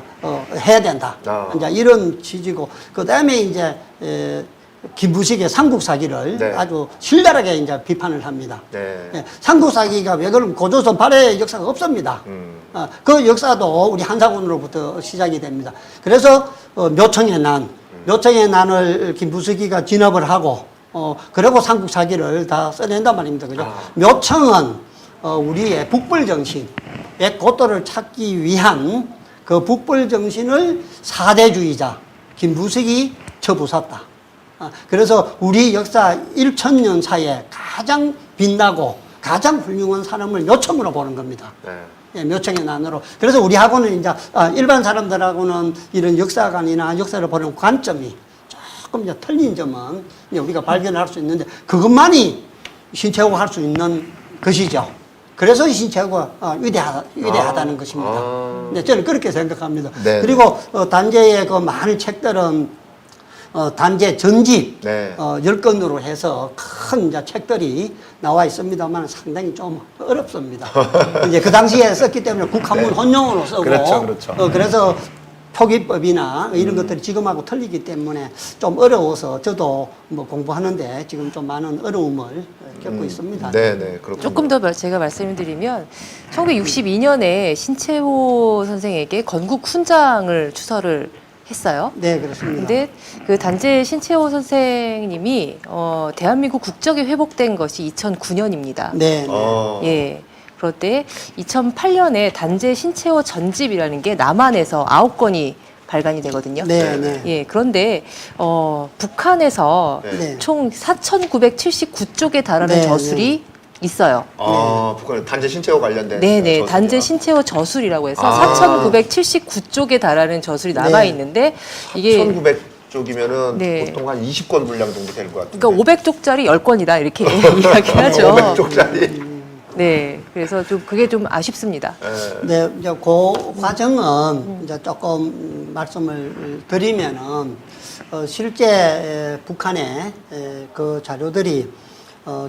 해야 된다. 이제 이런 취지고 그다음에 이제 김부식의 삼국사기를
네.
아주 신랄하게 이제 비판을 합니다.
네.
예, 삼국사기가 왜 그러면 고조선 발해 역사가 없습니다. 그 역사도 우리 한사군으로부터 시작이 됩니다. 그래서 묘청의 난을 김부식이가 진압을 하고 그리고 삼국사기를 다 써낸단 말입니다. 그죠? 묘청은 우리의 북벌정신의 고도를 찾기 위한 그 북벌정신을 사대주의자 김부식이 쳐부쉈다. 그래서 우리 역사 1000년 사이에 가장 빛나고 가장 훌륭한 사람을 묘청으로 보는 겁니다.
네.
예, 묘청의 난으로. 그래서 우리 학원은 이제 일반 사람들하고는 이런 역사관이나 역사를 보는 관점이 조금 이제 틀린 점은 이제 우리가 발견할 수 있는데 그것만이 신채호가 할 수 있는 것이죠. 그래서 신채호가 위대하다는 것입니다. 네, 저는 그렇게 생각합니다.
네,
그리고 단재의 그 많은 책들은 단재 전집
네.
10권으로 해서 큰 이제 책들이 나와 있습니다만 상당히 좀 어렵습니다. 이제 그 당시에 썼기 때문에 국한문
네.
혼용으로 쓰고
그렇죠.
그래서 표기법이나 이런 것들이 지금하고 틀리기 때문에 좀 어려워서 저도 뭐 공부하는데 지금 좀 많은 어려움을 겪고 있습니다.
네, 그렇군요.
조금 더 제가 말씀드리면 1962년에 신채호 선생에게 건국 훈장을 추서를 했어요.
네, 그렇습니다.
근데 그 단재 신채호 선생님이 대한민국 국적이 회복된 것이 2009년입니다.
네.
예. 그런데 2008년에 단재 신채호 전집이라는 게 남한에서 9권이 발간이 되거든요.
네.
예. 그런데 북한에서
네.
총 4,979쪽에 달하는
네,
저술이 있어요.
북한 단재 신채호 관련된
네네.
저술이요?
단재 신채호 저술이라고 해서
아.
4,979쪽에 달하는 저술이 남아 있는데 이게
1900쪽이면은
네.
보통 한 20권 분량 정도 될 것 같은데.
그러니까 500쪽짜리 10권이다 이렇게 이야기하죠.
500쪽짜리.
네. 그래서 좀 그게 좀 아쉽습니다.
네, 이제 그 과정은 이제 조금 말씀을 드리면은 실제 북한의 그 자료들이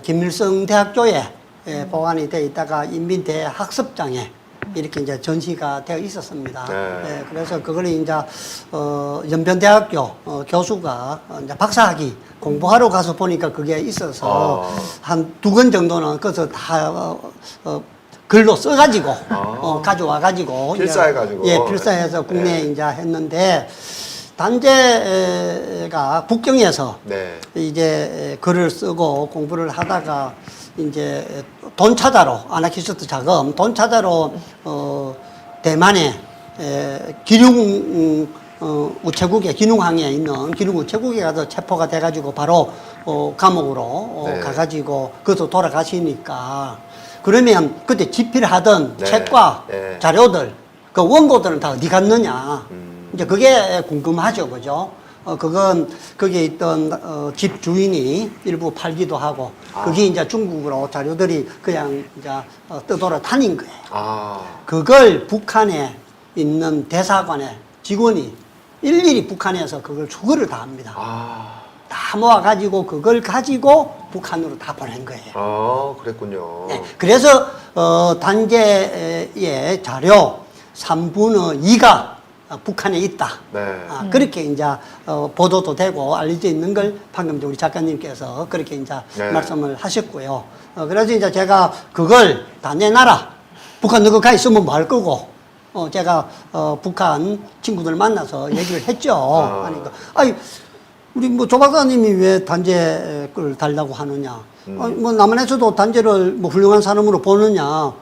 김일성 대학교에 보관이 되어 있다가 인민대 학습장에 이렇게 이제 전시가 되어 있었습니다.
네.
그래서 그걸 이제 연변대학교 교수가 이제 박사학위 공부하러 가서 보니까 그게 있어서 한 2권 정도는 그래서 다 글로 써가지고 가져와가지고
필사해가지고.
예, 필사해서 국내에 이제 했는데 단재가 북경에서
네.
이제 글을 쓰고 공부를 하다가 이제 돈 찾아로 아나키스트 자금 돈 찾아로 대만에 기륭 우체국에 기능항에 있는 기능 우체국에 가서 체포가 돼가지고 바로 감옥으로
네.
가가지고 거기서 돌아가시니까 그러면 그때 집필하던
네.
책과
네.
자료들 그 원고들은 다 어디 갔느냐 이제 그게 궁금하죠, 그죠? 그건 거기에 있던 집 주인이 일부 팔기도 하고 그게 이제 중국으로 자료들이 그냥 이제 떠돌아 다닌 거예요. 그걸 북한에 있는 대사관의 직원이 일일이 북한에서 그걸 수거를 다 합니다. 다 모아가지고 그걸 가지고 북한으로 다 보낸 거예요.
그랬군요.
네, 그래서 단재의 자료 3분의 2가 북한에 있다.
네.
그렇게 이제 보도도 되고 알려져 있는 걸 방금 우리 작가님께서 그렇게 이제
네.
말씀을 하셨고요. 그래서 이제 제가 그걸 다 내놔라. 북한 너가 가 있으면 뭐 할 거고. 제가 북한 친구들 만나서 얘기를 했죠. 그러니까 우리 뭐 조 박사님이 왜 단재 걸 달라고 하느냐. 뭐 남한에서도 단재를 뭐 훌륭한 사람으로 보느냐.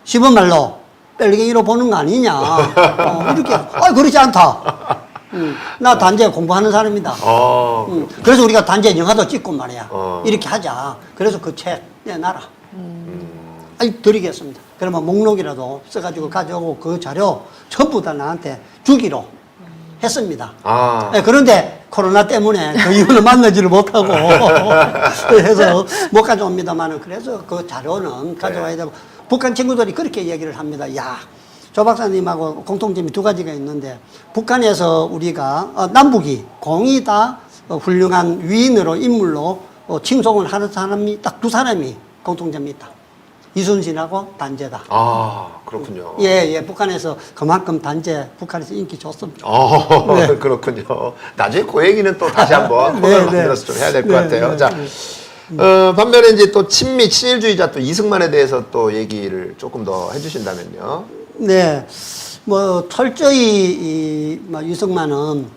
쉽은 말로 뺄갱이로 보는 거 아니냐. 이렇게. 그렇지 않다. 나 단재 공부하는 사람이다. 그래서 우리가 단재 영화도 찍고 말이야. 이렇게 하자. 그래서 그 책 내놔라. 드리겠습니다. 그러면 목록이라도 써가지고 가져오고 그 자료 전부 다 나한테 주기로 했습니다. 네, 그런데 코로나 때문에 그 이후는 만나지를 못하고 해서 못 가져옵니다만은 그래서 그 자료는 가져와야 되고 북한 친구들이 그렇게 얘기를 합니다. 야, 조 박사님하고 공통점이 2가지가 있는데 북한에서 우리가 남북이 공이 다 훌륭한 위인으로 인물로 칭송을 하는 사람이 딱 2사람이 공통점이 있다. 이순신하고 단죄다.
아, 그렇군요.
예, 북한에서 그만큼 단죄, 북한에서 인기 좋습니다.
네. 그렇군요. 나중에 그 얘기는 또 다시 한번 코너를 만들어서 좀 해야 될 것 같아요. 자, 반면에 이제 또 친미, 친일주의자 또 이승만에 대해서 또 얘기를 조금 더 해주신다면요.
네, 뭐 철저히 이승만은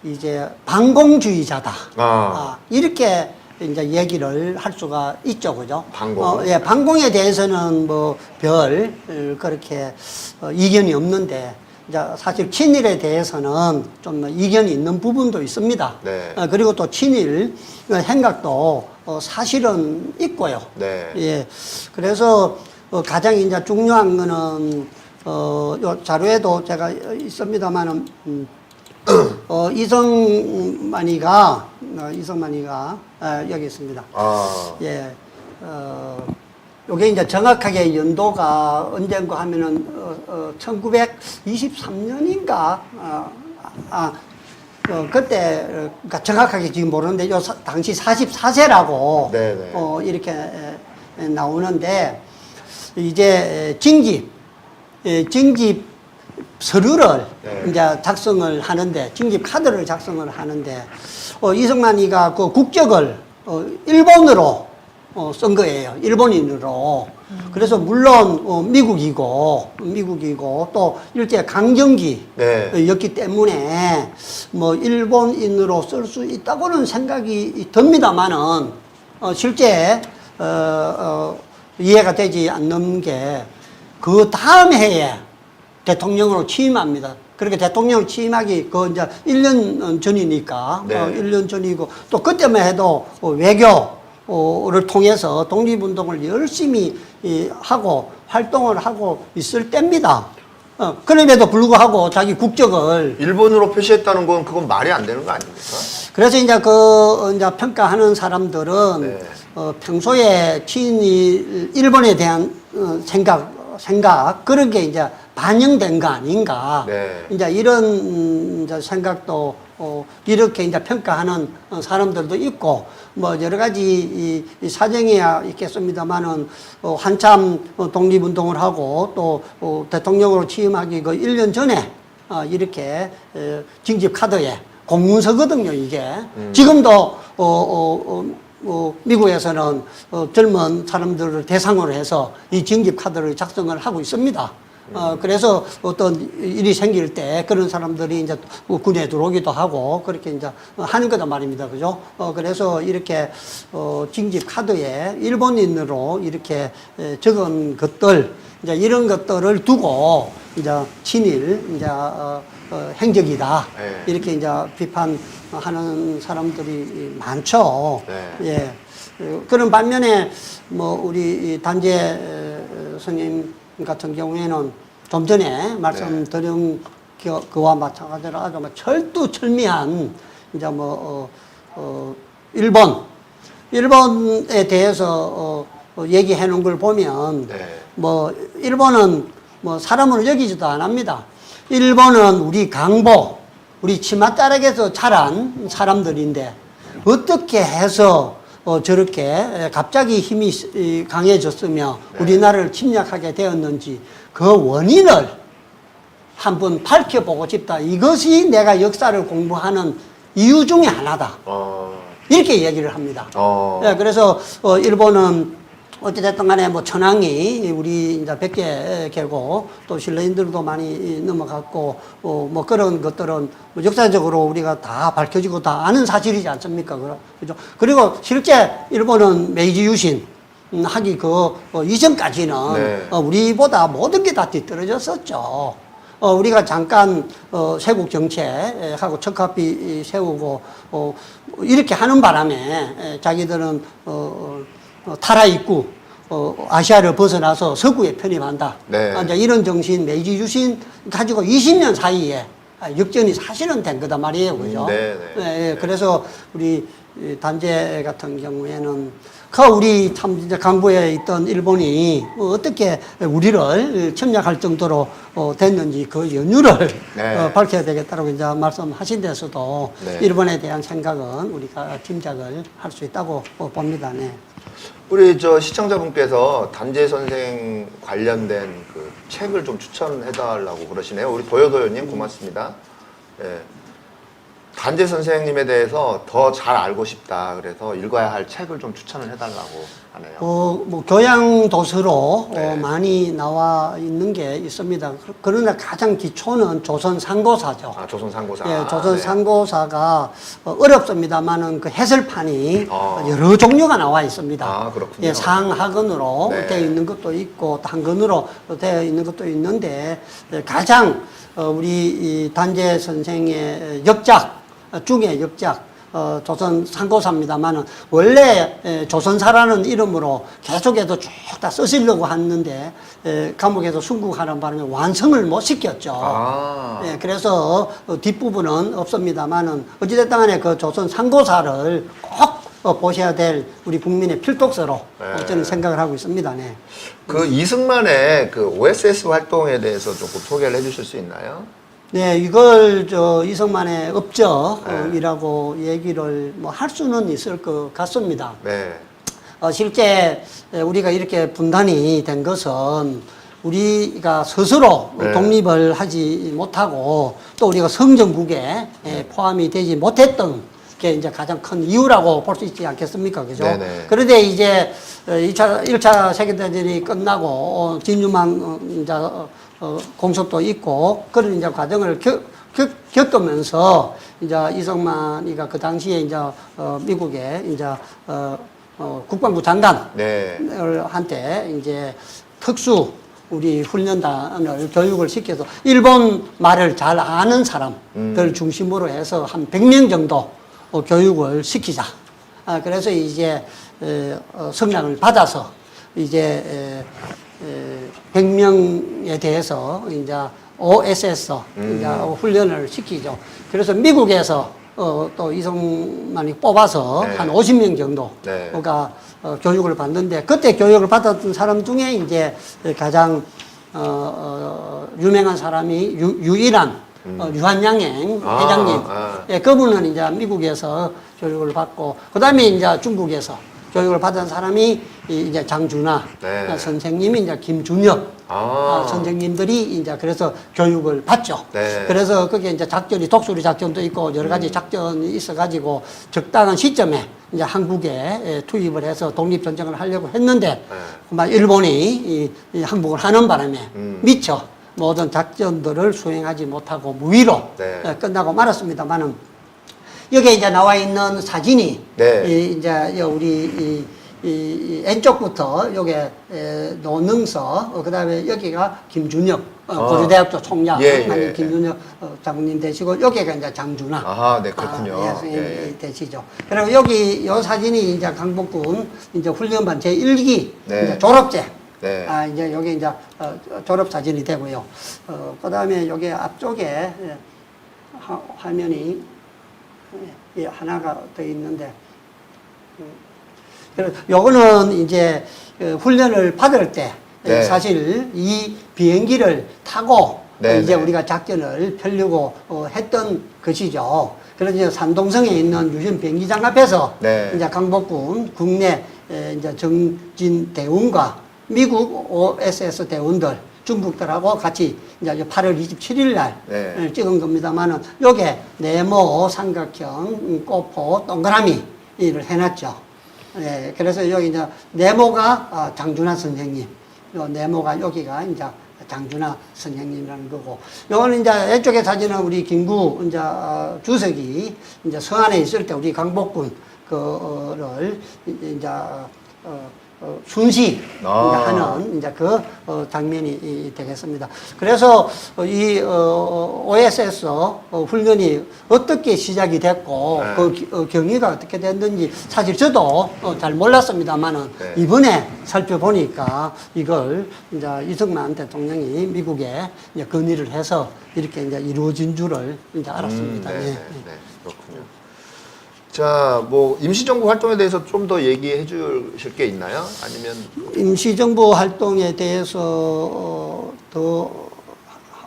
이제 반공주의자다. 이렇게 이제 얘기를 할 수가 있죠, 그죠?
반공.
예, 반공에 대해서는 뭐 별 그렇게 이견이 없는데, 이제 사실 친일에 대해서는 좀 이견이 있는 부분도 있습니다.
네.
그리고 또 친일 행각도 사실은 있고요.
네.
예, 그래서 가장 이제 중요한 거는 요 자료에도 제가 있습니다만은 이승만이가 여기 있습니다. 예, 요게 이제 정확하게 연도가 언젠가 하면은 1923년인가 그때 그러니까 정확하게 지금 모르는데 요 당시 44세라고
네네.
이렇게 나오는데 이제 징집 서류를
네.
이제 작성을 하는데 징집 카드를 작성을 하는데 이승만이가 그 국적을 일본으로 쓴 거예요. 일본인으로. 그래서 물론 미국이고 또 일제 강점기였기 때문에 뭐 일본인으로 쓸 수 있다고는 생각이 듭니다만은 실제 이해가 되지 않는 게 그 다음 해에 대통령으로 취임합니다. 그렇게 대통령 취임하기 그 이제 1년 전이니까
네.
1년 전이고 또 그때만 해도 외교를 통해서 독립운동을 열심히 하고 활동을 하고 있을 때입니다. 그럼에도 불구하고 자기 국적을
일본으로 표시했다는 건 그건 말이 안 되는 거 아닙니까?
그래서 이제 이제 평가하는 사람들은
네.
평소에 일본에 대한 생각 그런 게 이제 반영된 거 아닌가.
네.
이제 이런 이제 생각도 이렇게 이제 평가하는 사람들도 있고 뭐 여러 가지 이 사정이야 있겠습니다만은 한참 독립운동을 하고 또 대통령으로 취임하기 그 1년 전에 이렇게 징집 카드에 공문서거든요, 이게. 지금도 미국에서는 젊은 사람들을 대상으로 해서 이 징집 카드를 작성을 하고 있습니다. 그래서 어떤 일이 생길 때 그런 사람들이 이제 군에 들어오기도 하고 그렇게 이제 하는 거다 말입니다. 그죠? 그래서 이렇게 징집 카드에 일본인으로 이렇게 적은 것들, 이제 이런 것들을 두고 이제 친일, 이제 행적이다.
네.
이렇게 이제 비판하는 사람들이 많죠.
네.
예. 그런 반면에 뭐 우리 단재 스님 같은 경우에는 좀 전에 말씀드린 그와 마찬가지로 아주 철두철미한 이제 일본에 대해서 얘기해 놓은 걸 보면
네.
뭐 일본은 뭐 사람으로 여기지도 않습니다. 일본은 우리 강보, 우리 치맛자락에서 자란 사람들인데 어떻게 해서 저렇게 갑자기 힘이 강해졌으며 우리나라를 침략하게 되었는지 그 원인을 한번 밝혀보고 싶다. 이것이 내가 역사를 공부하는 이유 중에 하나다. 이렇게 얘기를 합니다. 네, 그래서 일본은 어찌됐든 간에 뭐 천황이 우리 이제 100개 개고 또 신라인들도 많이 넘어갔고 뭐 그런 것들은 뭐 역사적으로 우리가 다 밝혀지고 다 아는 사실이지 않습니까? 그죠? 그리고 실제 일본은 메이지 유신 하기 이전까지는
네.
우리보다 모든 게 다 뒤떨어졌었죠. 우리가 잠깐 세국 정책하고 척합비 세우고 이렇게 하는 바람에 자기들은 타라 입구 아시아를 벗어나서 서구에 편입한다.
네.
이제 이런 정신 메이지 유신 가지고 20년 사이에 역전이 사실은 된 거다 말이에요, 그죠?
네.
그래서 우리 이 단제 같은 경우에는 그 우리 참 이제 강부에 있던 일본이 어떻게 우리를 침략할 정도로 됐는지 그 연유를
네.
밝혀야 되겠다고 이제 말씀하신 데서도
네.
일본에 대한 생각은 우리가 짐작을 할 수 있다고 봅니다. 네.
우리 저 시청자분께서 단재 선생 관련된 그 책을 좀 추천해달라고 그러시네요. 우리 도요도요님 고맙습니다. 예. 단재 선생님에 대해서 더 잘 알고 싶다. 그래서 읽어야 할 책을 좀 추천을 해달라고 하네요.
뭐 교양 도서로
네.
많이 나와 있는 게 있습니다. 그러나 가장 기초는 조선 상고사죠.
아, 조선 상고사.
예, 조선
네.
상고사가 어렵습니다만은 그 해설판이 여러 종류가 나와 있습니다.
아, 그렇군요.
예, 상하근으로
네.
되어 있는 것도 있고 단근으로 되어 있는 것도 있는데 가장 우리 이 단재 선생의 역작 중의 역작 조선 상고사입니다만은 원래 조선사라는 이름으로 계속해서 쭉 다 쓰시려고 했는데 감옥에서 순국하는 바람에 완성을 못 시켰죠.
아.
예, 그래서 뒷부분은 없습니다만은 어찌됐든 간에 그 조선 상고사를 꼭 보셔야 될 우리 국민의 필독서로
네.
저는 생각을 하고 있습니다. 네.
그 이승만의 그 OSS 활동에 대해서 조금 소개를 해주실 수 있나요?
네, 이걸 이승만의 업적이라고 얘기를 뭐 할 수는 있을 것 같습니다.
네.
실제 우리가 이렇게 분단이 된 것은 우리가 스스로
네.
독립을 하지 못하고 또 우리가 성전국에 포함이 되지 못했던 게 이제 가장 큰 이유라고 볼 수 있지 않겠습니까? 그죠?
네네.
그런데 이제 1차 세계대전이 끝나고 진유만 이제 공섭도 있고 그런 이제 과정을 겪으면서 이제 이승만이가 그 당시에 이제 미국에 이제 국방부 장관을
네.
한테 이제 특수 우리 훈련단을 교육을 시켜서 일본 말을 잘 아는 사람들 중심으로 해서 한 100명 정도 교육을 시키자. 그래서 이제 성량을 받아서 이제 100명에 대해서 이제 OSS 이제 훈련을 시키죠. 그래서 미국에서 또 이승만이 뽑아서
네.
한 50명 정도가
네.
교육을 받는데 그때 교육을 받았던 사람 중에 이제 가장 유명한 사람이 유일한 유한양행 회장님. 예, 그분은 이제 미국에서 교육을 받고 그다음에 이제 중국에서 교육을 받은 사람이 이제 장준하
네.
선생님이 이제 김준혁 선생님들이 이제 그래서 교육을 받죠.
네.
그래서 그게 이제 작전이 독수리 작전도 있고 여러 가지 작전이 있어가지고 적당한 시점에 이제 한국에 투입을 해서 독립전쟁을 하려고 했는데 막 일본이 이 항복을 하는 바람에 미처 모든 작전들을 수행하지 못하고 무위로
네.
끝나고 말았습니다만은 여기에 이제 나와 있는 사진이
네.
이제 우리 이 왼쪽부터 요게 노능서 그다음에 여기가 김준혁 고려대학교 총장
예.
김준혁 장군님 되시고 여기가 이제 장준하
아, 네, 그렇군요.
예, 선생님이
예.
되시죠. 그리고 여기 요 사진이 이제 강북군 이제 훈련반 제1기
네.
이제 졸업제
네.
이제 여기 이제 졸업 사진이 되고요. 그다음에 여기 앞쪽에 화면이 하나가 더 있는데, 그래서 요거는 이제 훈련을 받을 때
네.
사실 이 비행기를 타고
네,
이제
네.
우리가 작전을 펴려고 했던 것이죠. 그래서 이제 산동성에 있는 유신 비행기장 앞에서
네.
이제 강복군 국내 이제 정진 대원과 미국 OSS 대원들 중국들하고 같이 이제 8월 27일 날
네.
찍은 겁니다만은 요게 네모 삼각형 꼬포 동그라미를 해놨죠. 네, 그래서 여기 이제 네모가 장준하 선생님, 요 네모가 여기가 이제 장준하 선생님이라는 거고, 요거는 이제 왼쪽에 사진은 우리 김구 이제 주석이 이제 서안에 있을 때 우리 강복군 그를 이제 순시 하는 이제 그 장면이 되겠습니다. 그래서 이 OSS 훈련이 어떻게 시작이 됐고
네.
그 경위가 어떻게 됐는지 사실 저도 잘 몰랐습니다만은
네.
이번에 살펴보니까 이걸 이제 이승만 대통령이 미국에 이제 건의를 해서 이렇게 이제 이루어진 줄을 이제 알았습니다.
네,
예.
네, 네, 그렇군요. 자, 뭐 임시정부 활동에 대해서 좀 더 얘기해 주실 게 있나요? 아니면
임시정부 활동에 대해서 더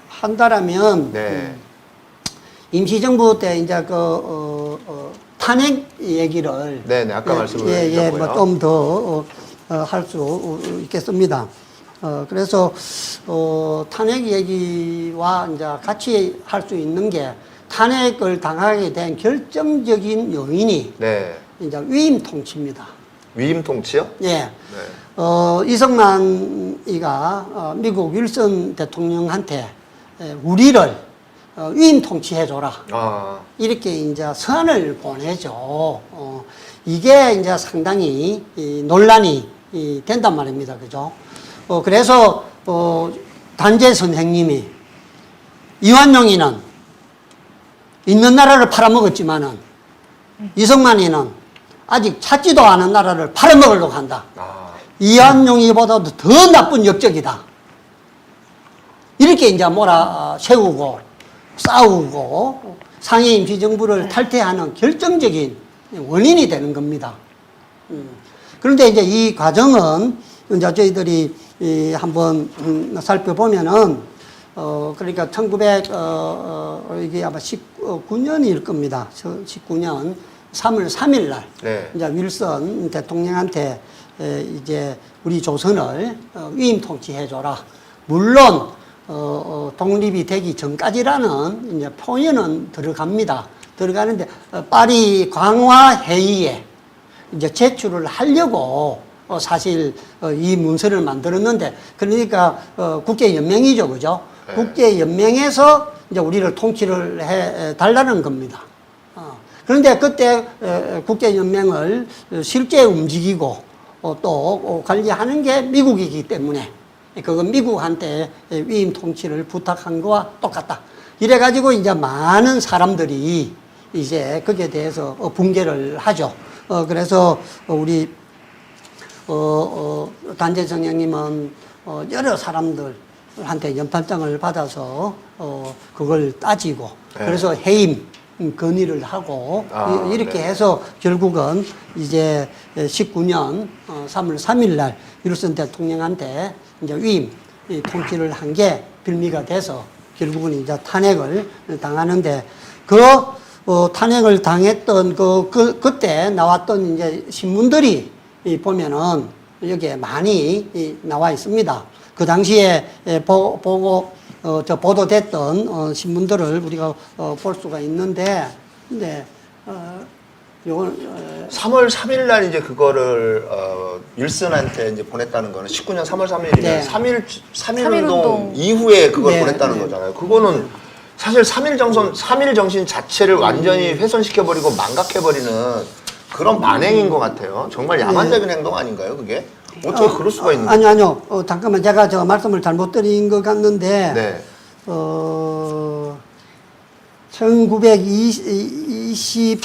한다라면
네.
임시정부 때 이제 탄핵 얘기를
네네, 아까 말씀을
뭐
해주셨고요.
좀 더 할 수 있겠습니다. 그래서 탄핵 얘기와 이제 같이 할 수 있는 게 탄핵을 당하게 된 결정적인 요인이
네.
이제 위임 통치입니다.
위임 통치요?
예.
네.
이승만이가 미국 윌슨 대통령한테 우리를 위임 통치해줘라.
아,
이렇게 이제 선을 보내죠. 이게 이제 상당히 논란이 된단 말입니다. 그죠? 그래서, 단재 선생님이 이완용이는 있는 나라를 팔아먹었지만은 이승만이는 아직 찾지도 않은 나라를 팔아먹으려고 한다.
아,
이완용이보다도 더 나쁜 역적이다. 이렇게 이제 세우고 싸우고 상해 임시정부를 탈퇴하는 결정적인 원인이 되는 겁니다. 그런데 이제 이 과정은 이제 저희들이 한번 살펴보면은 그러니까 이게 아마 19년일 겁니다. 19년 3월 3일 날
네.
이제 윌슨 대통령한테 이제 우리 조선을 위임 통치해줘라. 물론 독립이 되기 전까지라는 이제 표현은 들어가는데 파리 강화 회의에 이제 제출을 하려고 사실 이 문서를 만들었는데 그러니까 국제연맹이죠, 그죠?
네.
국제연맹에서 이제 우리를 통치를 해 달라는 겁니다. 그런데 그때 국제연맹을 실제 움직이고 또 관리하는 게 미국이기 때문에 그건 미국한테 위임 통치를 부탁한 거와 똑같다. 이래가지고 이제 많은 사람들이 이제 거기에 대해서 붕괴를 하죠. 그래서 우리 단재 선생님은 여러 사람들한테 연탄장을 받아서 그걸 따지고
네.
그래서 해임 건의를 하고 이렇게
네.
해서 결국은 이제 19년 3월 3일 날 윌슨 대통령한테 이제 위임 통치를 한 게 빌미가 돼서 결국은 이제 탄핵을 당하는데 탄핵을 당했던 그때 나왔던 이제 신문들이 보면은 여기에 많이 나와 있습니다. 그 당시에 보도됐던 신문들을 우리가 볼 수가 있는데, 근데 요건
3월 3일 날 이제 그거를 윌슨한테 이제 보냈다는 거는 19년 3월 3일이면
네.
3일 운동
운동
이후에 그걸
네,
보냈다는
네.
거잖아요. 그거는 사실 3일 정신 자체를 완전히 훼손시켜버리고 망각해버리는 그런 만행인 것 같아요. 정말 야만적인 행동 아닌가요, 그게? 어떻게 그럴 수가 있는 거예요?
아니요. 잠깐만. 제가 저 말씀을 잘못 드린 것 같는데,
네.
1920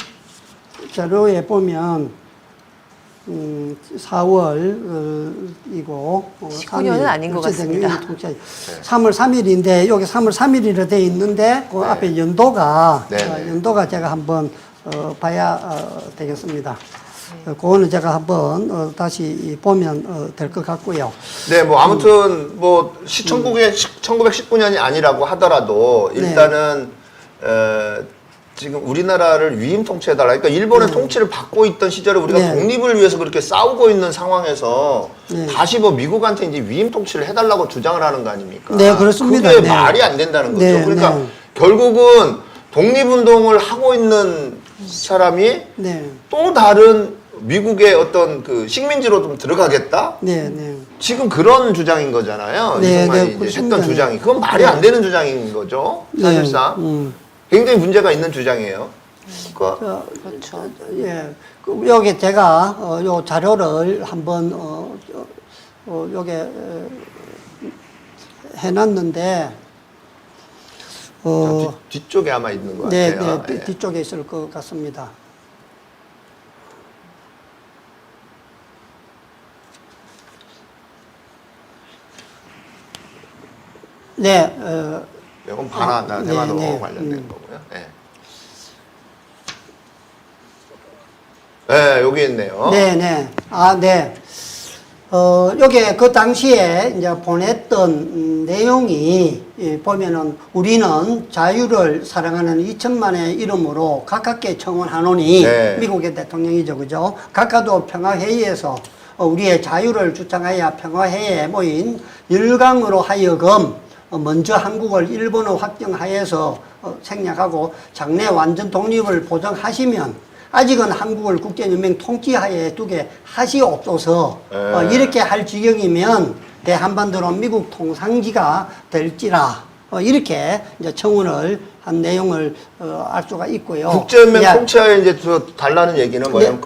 자료에 보면, 4월이고,
19년은 아닌 것 같습니다.
3월 3일인데, 여기 3월 3일이라 돼 있는데, 그
네.
앞에 연도가,
네, 네.
연도가 제가 한번 봐야 되겠습니다. 그거는 제가 한번 다시 보면 될 것 같고요.
네, 뭐 아무튼 뭐 1919년이 아니라고 하더라도
네.
일단은 지금 우리나라를 위임 통치해달라. 그러니까 일본의 통치를 받고 있던 시절에 우리가
네.
독립을 위해서 그렇게 싸우고 있는 상황에서
네.
다시 뭐 미국한테 이제 위임 통치를 해달라고 주장을 하는 거 아닙니까?
네, 그렇습니다.
그게
네.
말이 안 된다는 거죠.
네,
그러니까
네.
결국은 독립운동을 하고 있는 사람이
네,
또 다른 미국의 어떤 그 식민지로 좀 들어가겠다?
네, 네.
지금 그런 주장인 거잖아요.
네,
이승만이
네,
이제
그렇습니다.
했던 주장이. 그건 말이 안 되는 주장인 거죠. 사실상. 굉장히 문제가 있는 주장이에요. 그러니까
그렇죠.
예, 여기 제가 요 자료를 한번 요게 해놨는데
뒤쪽에 아마 있는 것
네,
같아요.
네,
예.
뒤쪽에 있을 것 같습니다. 네,
이건 바나
네,
대마도
네,
관련된 거고요. 예. 네, 여기 있네요.
네네. 네. 요게 그 당시에 이제 보냈던 내용이 보면은 우리는 자유를 사랑하는 2천만의 이름으로 가깝게 청원하노니
네.
미국의 대통령이죠, 그죠? 각하도 평화회의에서 우리의 자유를 주장하여 평화회의에 모인 열강으로 하여금 먼저 한국을 일본어 확정하여서 생략하고 장래 완전 독립을 보장하시면 아직은 한국을 국제연맹 통치하에 두게 하시옵소서. 이렇게 할 지경이면 대한반도는 미국 통상지가 될지라. 이렇게 이제 청원을 한 내용을 알 수가 있고요.
국제연맹
이제
통치하에 이제 달라는 얘기는 뭐냐면,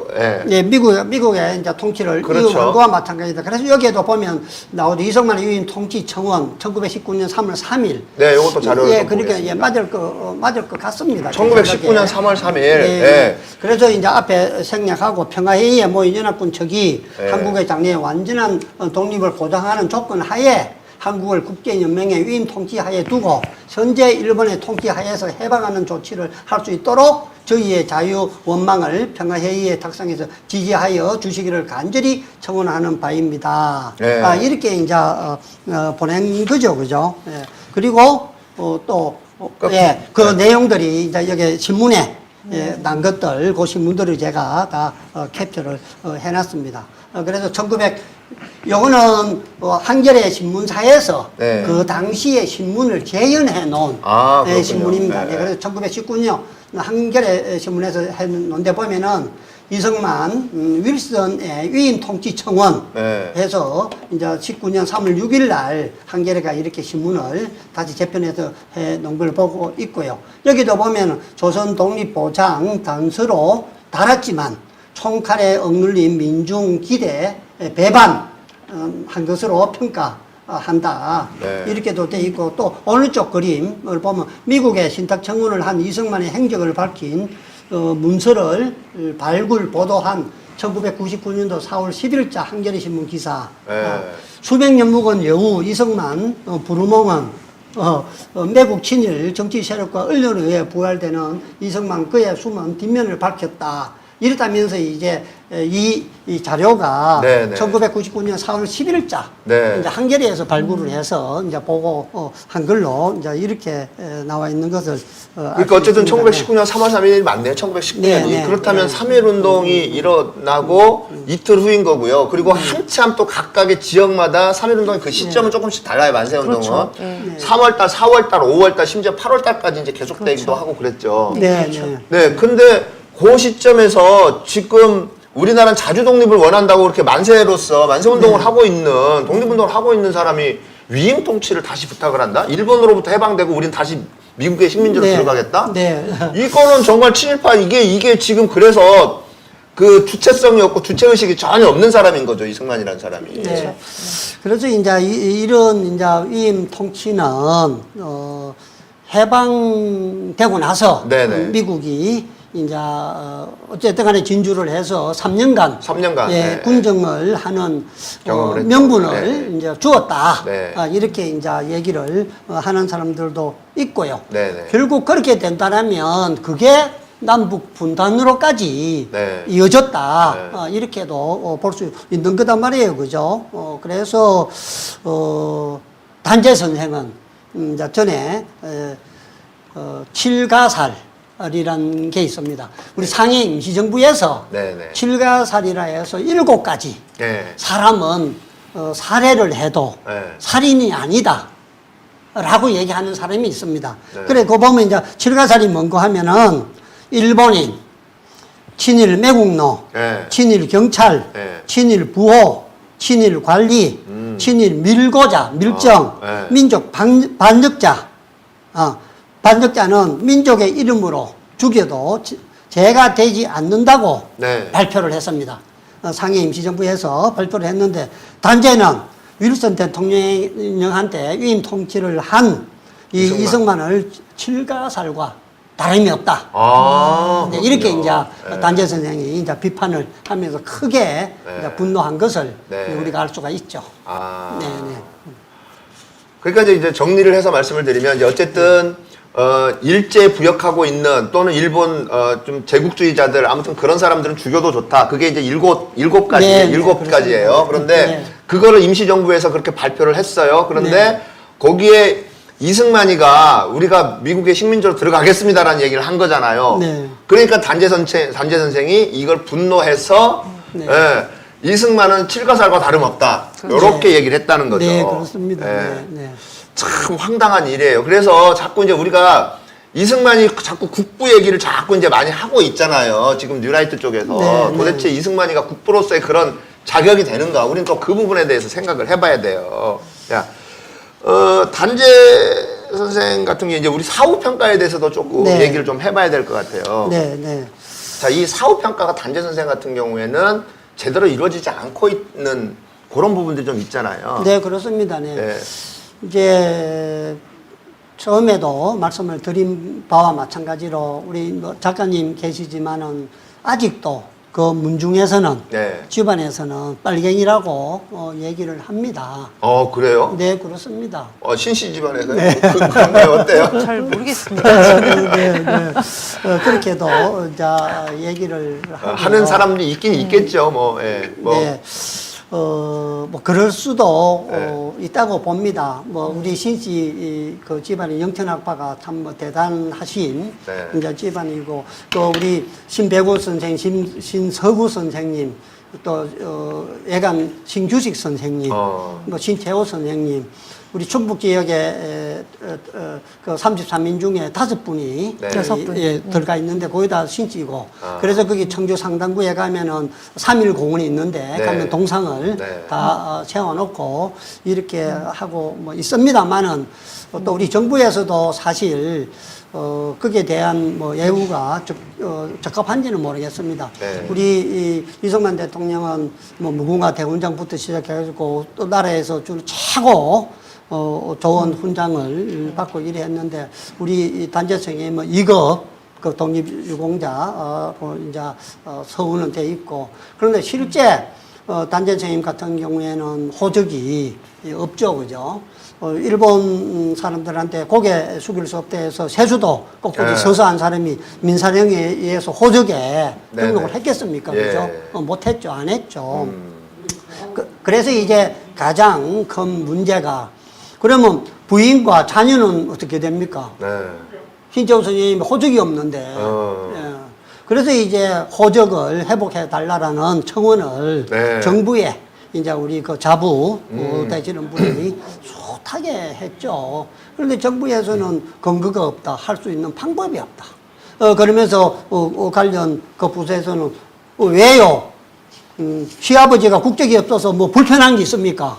네, 미국의 이제 통치를
그렇죠.
이어간 거와 마찬가지다. 그래서 여기에도 보면 나오죠. 이승만 유인 통치 청원 1919년 3월 3일.
네, 이것도 자료를
예,
좀
그러니까
보겠습니다.
맞을 것 같습니다.
1919년 3월 3일.
네. 그래서 이제 앞에 생략하고 평화회의에 모인 연합군 측이
네.
한국의 장래에 완전한 독립을 보장하는 조건 하에 한국을 국제연맹의 위임 통치하에 두고 현재 일본의 통치하에서 해방하는 조치를 할 수 있도록 저희의 자유 원망을 평화회의에 탁상해서 지지하여 주시기를 간절히 청원하는 바입니다.
네.
이렇게 이제 보낸 거죠, 그죠? 예. 그리고 그 내용들이 이제 여기 신문에 난 것들, 그 신문들을 제가 다 캡처를 해놨습니다. 그래서 요거는 한겨레 신문사에서
네.
그 당시에 신문을 재현해 놓은
그렇군요.
신문입니다.
네.
그래서 1919년 한겨레 신문에서 해놓은데 보면은 이승만 윌슨의 위임 통치 청원
네.
해서 이제 19년 3월 6일 날 한겨레가 이렇게 신문을 다시 재편해서 해 놓은 걸 보고 있고요. 여기도 보면 조선 독립보장 단서로 달았지만 총칼에 억눌린 민중 기대 배반 한 것으로 평가한다.
네.
이렇게도 돼 있고 또 어느 쪽 그림을 보면 미국의 신탁 청원을 한 이승만의 행적을 밝힌 문서를 발굴 보도한 1999년도 4월 10일자 한겨레 신문 기사.
네.
수백 년 묵은 여우 이승만 부르몽은 매국 친일 정치 세력과 언론에 의해 부활되는 이승만 그의 숨은 뒷면을 밝혔다. 이렇다면서 이제 이 자료가
네네.
1999년 4월 10일자
네.
이제 한겨레에서 발굴을 해서 이제 보고 한 걸로 이제 이렇게 나와 있는 것을
그러니까 어쨌든 1919년 3월 3일 맞네요. 1919년이.
네, 네.
그렇다면 3.1 운동이 일어나고 이틀 후인 거고요. 그리고 한참 또 각각의 지역마다 3.1 운동의 그 시점은 조금씩 달라요. 만세 운동은.
그렇죠.
3월달, 4월달, 5월달, 심지어 8월달까지 이제 계속되기도 하고 그랬죠.
네,
그렇죠.
네.
네, 근데 그 시점에서 지금 우리나라는 자주 독립을 원한다고 그렇게 만세로서 만세 운동을 하고 있는 독립운동을 하고 있는 사람이 위임 통치를 다시 부탁을 한다? 일본으로부터 해방되고 우린 다시 미국의 식민지로
네.
들어가겠다?
네.
이거는 정말 친일파 이게 지금 그래서 그 주체성이 없고 주체의식이 전혀 없는 사람인 거죠, 이승만이라는 사람이.
네. 그래서 이제 이런 이제 위임 통치는 해방되고 나서
네네.
미국이 이제 어쨌든 간에 진주를 해서 3년간
3년간,
예,
네.
군정을 하는
경험을 했죠.
명분을
네.
이제 주었다.
네.
이렇게 이제 얘기를 하는 사람들도 있고요.
네네.
결국 그렇게 된다면 그게 남북 분단으로까지
네.
이어졌다.
네.
이렇게도 볼 수 있는 거단 말이에요. 그죠? 그래서 단재 선생은 이제 전에 칠가살이라는 게 있습니다. 우리 상해 임시정부에서
네네.
칠가살이라 해서 7가지
네.
사람은 살해를 해도
네.
살인이 아니다. 라고 얘기하는 사람이 있습니다.
네.
그래, 그거 보면 이제 칠가살이 뭔고 하면은 일본인, 친일 매국노,
네.
친일 경찰,
네.
친일 부호, 친일 관리, 친일 밀고자, 밀정,
네.
민족 반역자. 반역자는 민족의 이름으로 죽여도 죄가 되지 않는다고
네.
발표를 했습니다. 상해 임시정부에서 발표를 했는데 단죄는 윌슨 대통령한테 위임 통치를 한 이 이승만을 칠가살과 다름이 없다.
아,
이렇게 이제
그렇군요.
단재 선생이 이제 비판을 하면서 크게 이제 분노한 것을
네.
우리가 알 수가 있죠.
아.
네, 네.
그러니까 이제 정리를 해서 말씀을 드리면 이제 어쨌든 일제 부역하고 있는 또는 일본 좀 제국주의자들 아무튼 그런 사람들은 죽여도 좋다. 그게 이제 일곱 가지
네,
일곱
네,
가지예요. 그런데
네.
그거를 임시정부에서 그렇게 발표를 했어요. 그런데
네.
거기에 이승만이가 우리가 미국의 식민지로 들어가겠습니다라는 얘기를 한 거잖아요.
네.
그러니까 단재 선생이 이걸 분노해서
네.
예, 이승만은 칠과살과 다름없다. 이렇게 얘기를 했다는 거죠.
네, 그렇습니다.
예.
네, 네.
참 황당한 일이에요. 그래서 자꾸 이제 우리가 이승만이 자꾸 국부 얘기를 자꾸 이제 많이 하고 있잖아요. 지금 뉴라이트 쪽에서.
네,
도대체 이승만이가 국부로서의 그런 자격이 되는가? 우리는 또 그 부분에 대해서 생각을 해봐야 돼요. 야, 단재 선생 같은 경우에 이제 우리 사후평가에 대해서도 조금
네.
얘기를 좀 해봐야 될 것 같아요.
네, 네.
자, 이 사후평가가 단재 선생 같은 경우에는 제대로 이루어지지 않고 있는 그런 부분들이 좀 있잖아요.
네, 그렇습니다. 네.
네.
이제 처음에도 말씀을 드린 바와 마찬가지로 우리 뭐 작가님 계시지만은 아직도 그 문중에서는
네.
집안에서는 빨갱이라고 얘기를 합니다.
그래요?
네, 그렇습니다.
신씨 집안에서요? 그런가요? 어때요?
잘 모르겠습니다.
네, 네. 그렇게도 이제 얘기를 하고요.
하는 사람들이 있긴 있겠죠. 뭐, 예. 뭐.
네. 뭐, 그럴 수도,
네.
있다고 봅니다. 뭐, 우리 신씨, 그 집안의 영천 아빠가 참 뭐 대단하신,
네.
이제 집안이고, 또 우리 신배구 선생, 신서구 선생님, 또, 예감 신규식 선생님, 뭐, 신태호 선생님, 우리 충북 지역에 그 33인 중에 5분이
네.
6분.
예, 들어가 있는데 거의 다 신지고 그래서 거기 청주 상당구에 가면은 3.1 공원이 있는데
네.
가면 동상을
네.
다 세워놓고 이렇게 하고 뭐 있습니다만은 또 우리 정부에서도 사실 거기에 대한 뭐 예우가 적합한지는 모르겠습니다.
네.
우리 이승만 대통령은 뭐 무궁화 대훈장부터 시작해가지고 또 나라에서 주로 최고 좋은 훈장을 받고 이래 했는데 우리 단재성이 뭐 2급 그 독립유공자 이제 서울은 돼 있고 그런데 실제 단재성님 같은 경우에는 호적이 없죠, 그죠? 일본 사람들한테 고개 숙일 수 없다 해서 세수도 꼿꼿이
네.
서서 한 사람이 민사령에 의해서 호적에 등록을
네.
했겠습니까?
예.
그죠? 못했죠, 안 했죠. 그래서 이제 가장 큰 문제가 그러면 부인과 자녀는 어떻게 됩니까?
네.
신재호 선생님이 호적이 없는데 예. 그래서 이제 호적을 회복해 달라라는 청원을
네.
정부에 이제 우리 그 자부 되시는 분이 숱하게 했죠. 그런데 정부에서는 근거가 없다, 할 수 있는 방법이 없다. 그러면서 관련 그 부서에서는 왜요? 시아버지가 국적이 없어서 뭐 불편한 게 있습니까?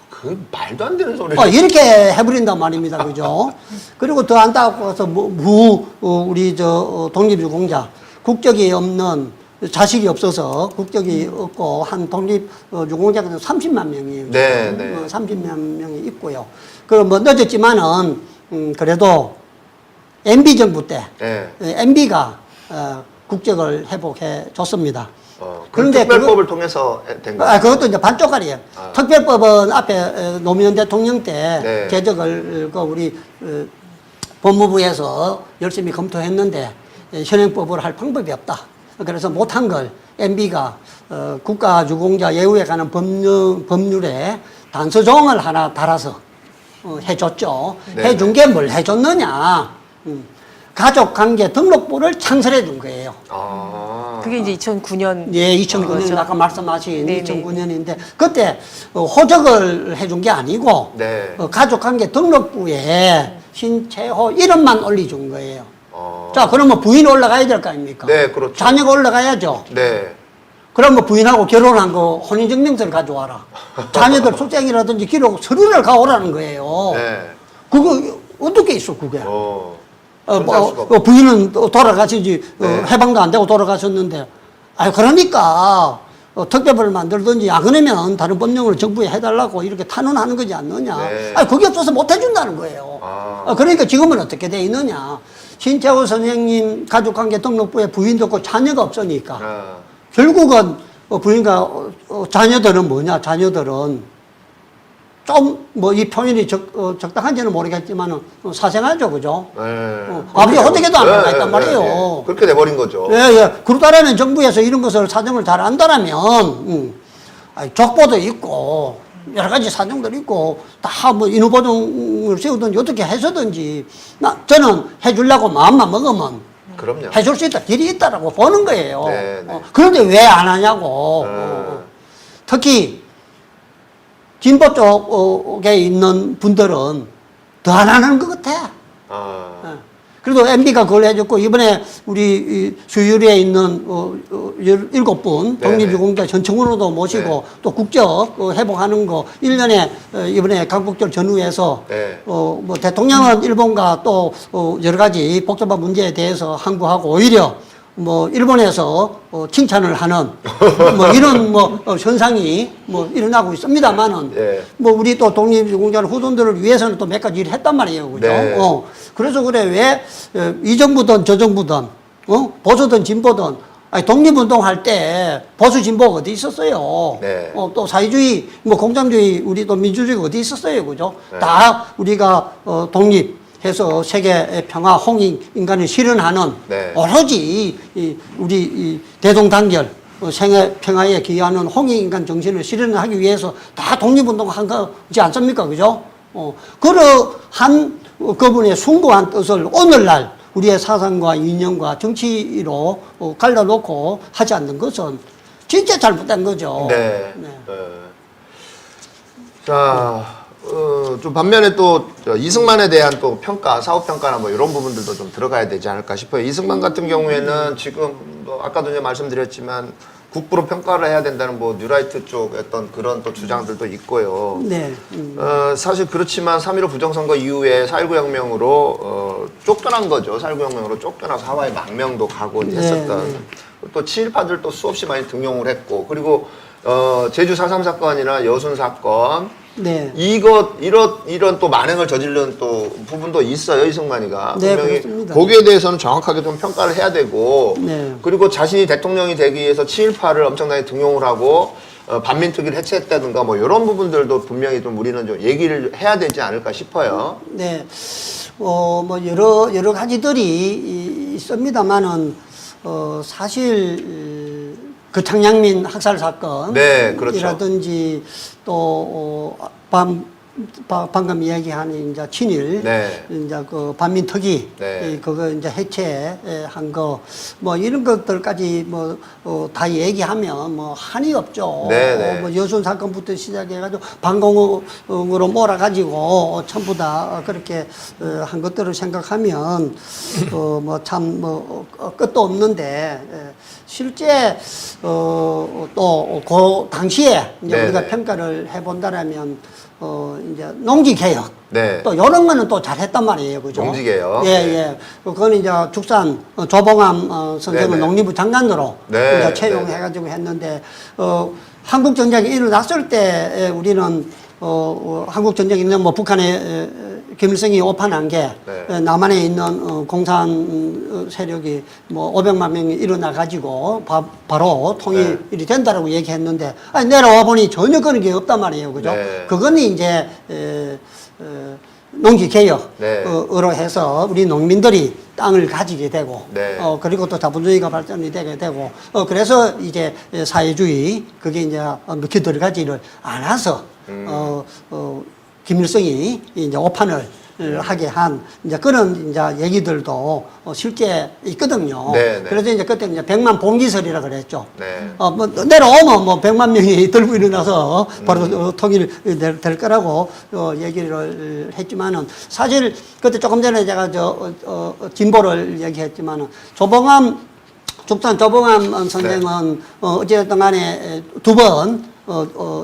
그 말도 안 되는 소리를.
이렇게 해버린단 말입니다. 그죠? 그리고 더 안타까워서 우리 독립유공자, 국적이 없는 자식이 없어서 국적이 없고 한 독립유공자가 30만 명이에요.
네, 네.
30만 명이 있고요. 그럼 뭐 늦었지만은, 그래도 MB 정부 때,
네.
MB가 국적을 회복해 줬습니다.
그런데 특별법을 통해서 된 거예요.
그것도 이제 반쪽짜리예요. 특별법은 앞에 노무현 대통령 때
네.
개정을 우리 법무부에서 열심히 검토했는데 현행법으로 할 방법이 없다. 그래서 못한 걸 MB가 국가유공자 예우에 관한 법률에 단서조항을 하나 달아서 해줬죠.
네.
해준 게 뭘 해줬느냐. 가족관계 등록부를 창설해 준 거예요.
그게 이제 2009년.
예, 2009년
거죠?
아까 말씀하신
네네.
2009년인데 그때 호적을 해준 게 아니고
네.
가족관계 등록부에 신채호 이름만 올려준 거예요. 자, 그러면 부인 올라가야 될 거 아닙니까?
네, 그렇죠.
자녀가 올라가야죠.
네.
그러면 부인하고 결혼한 거 혼인증명서를 가져와라. 자녀들 출생이라든지 기록 서류를 가오라는 거예요.
네.
그거 어떻게 있어 그게?
손댈 수가 없고.
부인은 또 돌아가시지
네.
해방도 안 되고 돌아가셨는데 그러니까 특별법을 만들든지 안 그러면 다른 법령을 정부에 해달라고 이렇게 탄원하는 거지 않느냐.
네.
그게 없어서 못 해준다는 거예요. 그러니까 지금은 어떻게 돼 있느냐. 신채호 선생님 가족관계 등록부에 부인도 없고 자녀가 없으니까 결국은 부인과 자녀들은 뭐냐. 자녀들은 좀 뭐 이 표현이 적당한지는 모르겠지만 사생활죠, 그죠?
네.
아무리 어떻게도 안
네,
했단
네,
말이에요.
네. 그렇게 돼버린 거죠.
예, 예. 그렇다면 정부에서 이런 것을 사정을 잘 안다라면, 족보도 있고, 여러 가지 사정들이 있고, 다 뭐 인후보증을 세우든지 어떻게 해서든지, 저는 해주려고 마음만 먹으면,
그럼요.
해줄 수 있다, 길이 있다라고 보는 거예요.
네, 네.
그런데 왜 안 하냐고. 특히, 진보 쪽에 있는 분들은 더 안 하는 것 같아.
아,
그래도 MB가 그걸 해줬고, 이번에 우리 수유리에 있는 17분 독립유공자 전청으로도 모시고,
네.
또 국적 회복하는 거, 1년에 이번에 강국절 전후에서,
네.
뭐 대통령은 일본과 또 여러 가지 복잡한 문제에 대해서 항구하고, 오히려 뭐 일본에서 칭찬을 하는 뭐 이런 뭐 현상이 뭐 일어나고 있습니다만은
예.
뭐 우리 또 독립유공자 후손들을 위해서는 또 몇 가지 일을 했단 말이에요, 그죠?
네.
그래서 그래 왜 이 정부든 저 정부든 보수든 진보든 아니 독립운동 할 때 보수 진보가 어디 있었어요?
네.
또 사회주의 뭐 공산주의 우리 또 민주주의가 어디 있었어요, 그죠?
네.
다 우리가 독립해서 세계 평화 홍익 인간을 실현하는
네.
오로지 우리 대동단결 생애 평화에 기여하는 홍익인간 정신을 실현하기 위해서 다 독립운동한 거지 않습니까? 그죠? 그러한 그분의 숭고한 뜻을 오늘날 우리의 사상과 이념과 정치로 갈라놓고 하지 않는 것은 진짜 잘못된 거죠.
네.
네.
자, 좀 반면에 또 이승만에 대한 또 평가, 사후 평가나 뭐 이런 부분들도 좀 들어가야 되지 않을까 싶어요. 이승만 같은 경우에는 지금 뭐 아까도 이제 말씀드렸지만 국부로 평가를 해야 된다는 뭐 뉴라이트 쪽 어떤 그런 또 주장들도 있고요.
네.
사실 그렇지만 3.15 부정선거 이후에 4.19 혁명으로 쫓겨난 거죠. 4.19 혁명으로 쫓겨나서 하와이 망명도 가고
네,
했었던.
네.
또 친일파들도 수없이 많이 등용을 했고, 그리고 제주 4.3 사건이나 여순 사건,
네.
이런 또 만행을 저지른 또 부분도 있어요, 이승만이가.
네,
분명히
그렇습니다.
거기에 대해서는 정확하게 좀 평가를 해야 되고,
네.
그리고 자신이 대통령이 되기 위해서 친일파를 엄청나게 등용을 하고, 반민특위를 해체했다든가 뭐 이런 부분들도 분명히 좀 우리는 좀 얘기를 해야 되지 않을까 싶어요.
네. 뭐 여러 가지들이 있습니다만은 사실 그 창양민 학살 사건
네, 그렇죠.
이라든지 또 방금 이야기한 이제 친일,
네.
이제 그 반민특위,
네.
그거 이제 해체한 거, 뭐 이런 것들까지 뭐 다 얘기하면 뭐 한이 없죠.
네, 네.
뭐 여순 사건부터 시작해가지고 방공으로 몰아가지고 전부 다 그렇게 한 것들을 생각하면 뭐 참 뭐 끝도 없는데 실제 또 그 당시에 이제
네,
우리가
네.
평가를 해본다라면 이제 농지개혁.
네.
또 이런 거는 또 잘했단 말이에요, 그죠?
농지개혁.
예, 예. 그건 이제 축산 조봉암 선생을
네네.
농림부 장관으로
네,
이제 채용해가지고 했는데 한국 전쟁이 일어났을 때 우리는 한국 전쟁이 있는 뭐 북한에 김일성이 오판한 게
네.
남한에 있는 공산 세력이 뭐 500만 명이 일어나 가지고 바로 통일이 된다라고 얘기했는데 아니 내려와 보니 전혀 그런 게 없단 말이에요, 그죠?
네.
그거는 이제 농지 개혁으로
네.
해서 우리 농민들이 땅을 가지게 되고
네.
그리고 또 자본주의가 발전이 되게 되고 그래서 이제 사회주의 그게 이제 몇개 들어가지를 않아서 김일성이 이제 오판을 하게 한 이제 그런 이제 얘기들도 실제 있거든요.
네, 네.
그래서 이제 그때 이제 100만 봉기설이라 그랬죠.
네.
뭐 내려오면 뭐 100만 명이 들고 일어나서 바로 통일 될 거라고 얘기를 했지만은 사실 그때 조금 전에 제가 진보를 얘기했지만은 죽산 조봉암 선생은 어쨌든 간에 두 번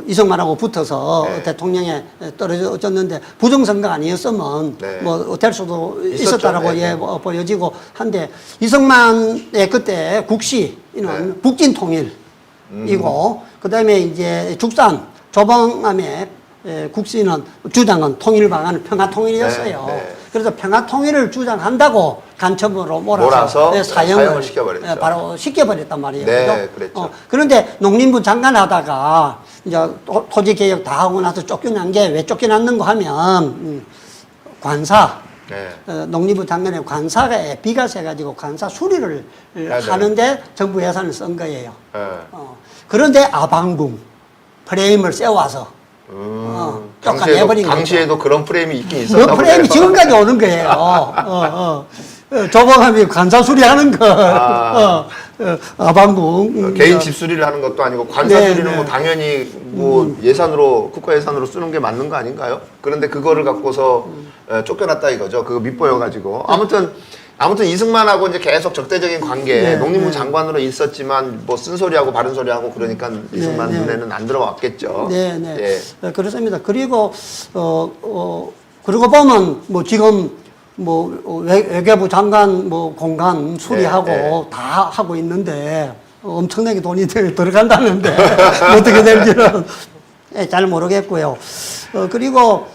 이승만하고 붙어서
네.
대통령에 떨어졌는데 부정선거 아니었으면
네.
뭐 될 수도
있었죠.
있었다라고
네.
보여지고 한데 이승만의 그때 국시는
네.
북진 통일이고 그다음에 이제 죽산 조봉암의 국시는 주장은 통일 방안은 평화 통일이었어요.
네, 네.
그래서 평화 통일을 주장한다고 간첩으로 몰아서
사형을 시켜버렸죠.
바로 시켜버렸단 말이에요.
네,
그죠?
그랬죠.
그런데 농림부 장관 하다가 이제 토지 개혁 다 하고 나서 쫓겨난 게 왜 쫓겨났는가 하면 관사
네.
농림부 장관의 관사가 비가 세가지고 관사 수리를
맞아요.
하는데 정부 예산을 쓴 거예요.
네.
그런데 아방궁 프레임을 세워서 쫓아내버린 거죠.
당시에도 그런 프레임이 있긴 있었나
그
보네요.
프레임이 지금까지 오는 거예요. 조방함이 관사 수리하는 거, 아방궁.
개인 집 수리를 하는 것도 아니고 관사
네,
수리는
네.
뭐 당연히 뭐 예산으로 국가 예산으로 쓰는 게 맞는 거 아닌가요? 그런데 그거를 갖고서 쫓겨났다 이거죠. 그거 밑보여가지고 아무튼 이승만하고 이제 계속 적대적인 관계,
네,
농림부
네.
장관으로 있었지만 뭐 쓴소리하고 바른 소리하고 그러니까 이승만
네.
눈에는 안 들어왔겠죠.
네, 네.
예.
그렇습니다. 그리고, 그러고 보면 뭐 지금 뭐 외교부 장관 뭐 공간 수리하고
네.
다 하고 있는데 엄청나게 돈이 들어간다는데 어떻게 될지는 잘 모르겠고요. 그리고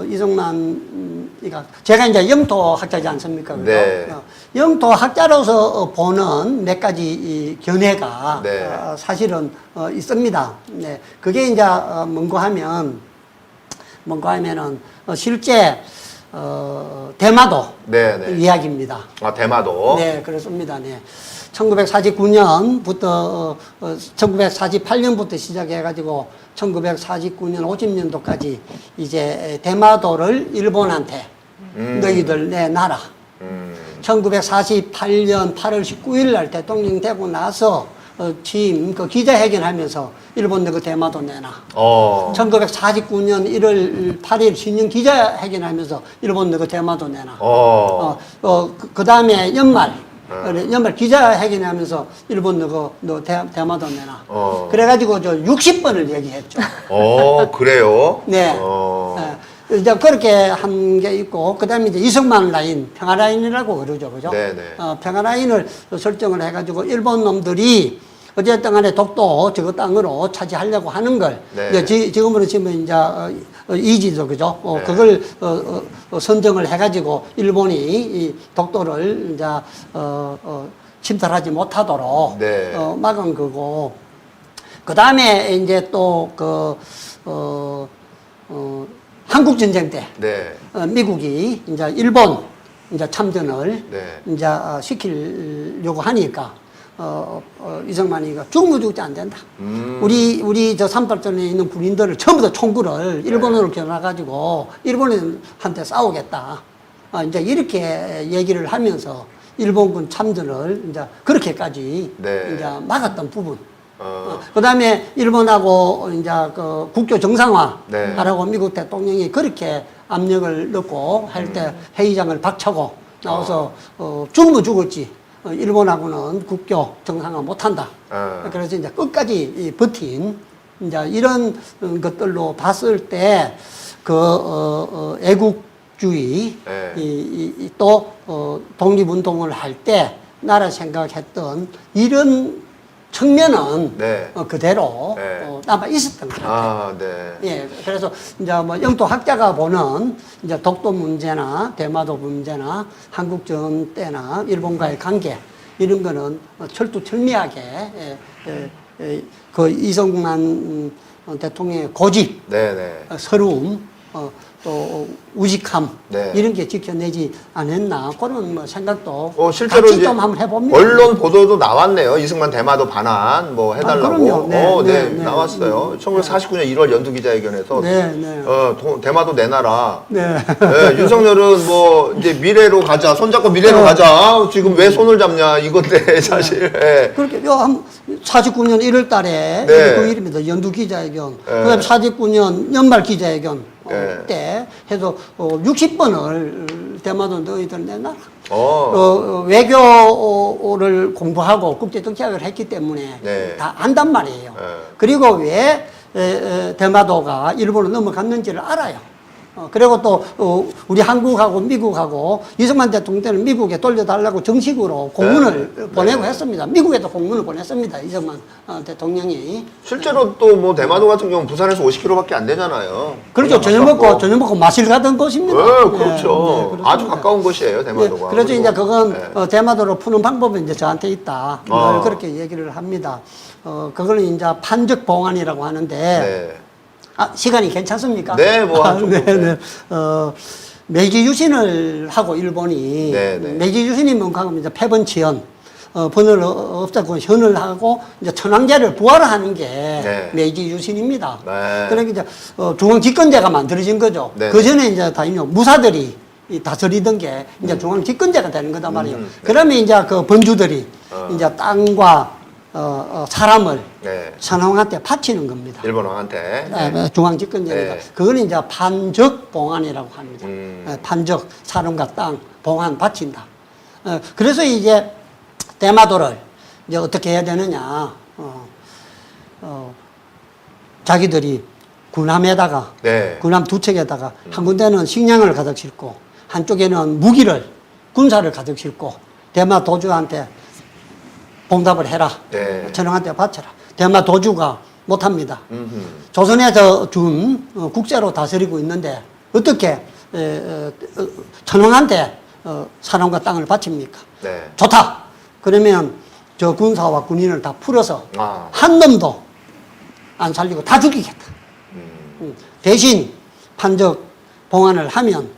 이승만이가 제가 이제 영토 학자지 않습니까? 그죠?
네.
영토 학자로서 보는 몇 가지 이 견해가
네.
사실은 있습니다. 네. 그게 이제 뭔가 하면은 실제 대마도
네, 네.
이야기입니다.
아, 대마도.
네, 그렇습니다. 네. 1949년부터 1948년부터 시작해가지고 1949년 50년도까지 이제 대마도를 일본한테 너희들 내 놔라. 1948년 8월 19일 날 대통령 되고 나서 취임 그 기자회견하면서 일본 너그 대마도 내놔. 1949년 1월 8일 신년 기자회견하면서 일본 너그 대마도 내놔. 그 다음에 연말 기자회견하면서 일본 너 대마도 내놔. 그래가지고 저 60번을 얘기했죠.
그래요?
네. 이제 그렇게 한 게 있고, 그 다음에 이제 이승만 라인, 평화 라인이라고 그러죠. 그죠?
네네.
평화 라인을 설정을 해가지고 일본 놈들이 어쨌든 간에 독도 저 땅으로 차지하려고 하는 걸,
네.
이제 지금으로 치면 이제 이지죠. 그죠?
네.
그걸 선정을 해가지고 일본이 이 독도를 이제 침탈하지 못하도록
네.
막은 거고, 그 다음에 이제 또 한국전쟁 때
네.
미국이 이제 일본 이제 참전을
네.
이제 시키려고 하니까 이승만이가 죽으면 죽지 안 된다. 우리 저 38전에 있는 군인들을 전부 다 총구를 일본으로 겨눠가지고 일본한테 싸우겠다. 이제 이렇게 얘기를 하면서 일본군 참전을 이제 그렇게까지
네.
이제 막았던 부분. 그 다음에 일본하고 이제 그 국교 정상화
네.
하라고 미국 대통령이 그렇게 압력을 넣고 할 때 회의장을 박차고 나와서 죽으면 죽었지. 일본하고는 국교 정상화 못한다. 그래서 이제 끝까지 버틴 이제 이런 것들로 봤을 때 그 애국주의
네.
또 독립운동을 할 때 나라 생각했던 이런 측면은
네.
그대로
네.
남아 있었던 것 같아요.
네.
예, 그래서 이제 뭐 영토 학자가 보는 이제 독도 문제나 대마도 문제나 한국전 때나 일본과의 관계 이런 거는 철두철미하게 그 이승만 대통령의 고집,
네. 네.
서러움, 또 우직함
네.
이런 게 지켜내지 않았나 그런 뭐 생각도
실제로
같이
이제
좀 한번 해봅니다.
언론 보도도 나왔네요. 이승만 대마도 반환 뭐 해달라고.
그럼요. 네, 네.
나왔어요. 1949년 1월 연두 기자회견에서
네.
대마도 내놔라.
네.
네, 윤석열은 뭐 이제 미래로 가자, 손잡고 미래로 가자. 지금 왜 손을 잡냐 이건데 사실. 네.
그렇게 한 49년 1월 달에
네.
그 일입니다. 연두 기자회견. 그다음에 49년 연말 기자회견
네.
때 해서 60번을 대마도 너희들 내놔라. 외교를 공부하고 국제정치학을 했기 때문에
네.
다 안단 말이에요.
네.
그리고 왜 대마도가 일본으로 넘어갔는지를 알아요. 그리고 또 우리 한국하고 미국하고 이승만 대통령 때는 미국에 돌려달라고 정식으로 공문을 보내고 했습니다. 미국에도 공문을 보냈습니다. 이승만 대통령이.
실제로 또 뭐 대마도 같은 경우는 부산에서 50km밖에 안 되잖아요.
그렇죠.
가깝고.
저녁 먹고 마실 가던 곳입니다.
네, 그렇죠.
그렇습니다.
아주 가까운 곳이에요, 대마도가.
그래서 이제 그건
네.
대마도로 푸는 방법은 이제 저한테 있다. 그렇게 얘기를 합니다. 그거는 이제 판적 봉안이라고 하는데,
네.
시간이 괜찮습니까?
네, 뭐 한 정도.
네. 메이지 유신을 하고 일본이
네, 네.
메이지 유신이 뭔가 하면 이제 패번치현 번을 없애고 현을 하고 이제 천황제를 부활하는 게
네.
메이지 유신입니다.
네.
그러니까 이제 중앙 집권제가 만들어진 거죠.
네.
그 전에 이제 다이뇨 무사들이 다스리던 게 이제 중앙 집권제가 되는 거단 말이에요.
네.
그러면 이제 그 번주들이 이제 땅과 사람을
네.
천황한테 바치는 겁니다.
일본 왕한테.
네. 중앙 집권제니까
네.
그거는 이제 판적 봉안이라고 합니다.
네.
판적 사람과 땅 봉안 바친다. 그래서 이제 대마도를 이제 어떻게 해야 되느냐? 자기들이 군함에다가
네.
군함 두 척에다가 한 군데는 식량을 가득 싣고 한쪽에는 무기를 군사를 가득 싣고 대마 도주한테 봉답을 해라.
네.
천황한테 바쳐라. 대마 도주가 못합니다.
음흠.
조선에서 준 국제로 다스리고 있는데 어떻게 천황한테 사람과 땅을 바칩니까?
네.
좋다. 그러면 저 군사와 군인을 다 풀어서
아.
한 놈도 안 살리고 다 죽이겠다. 대신 판적 봉안을 하면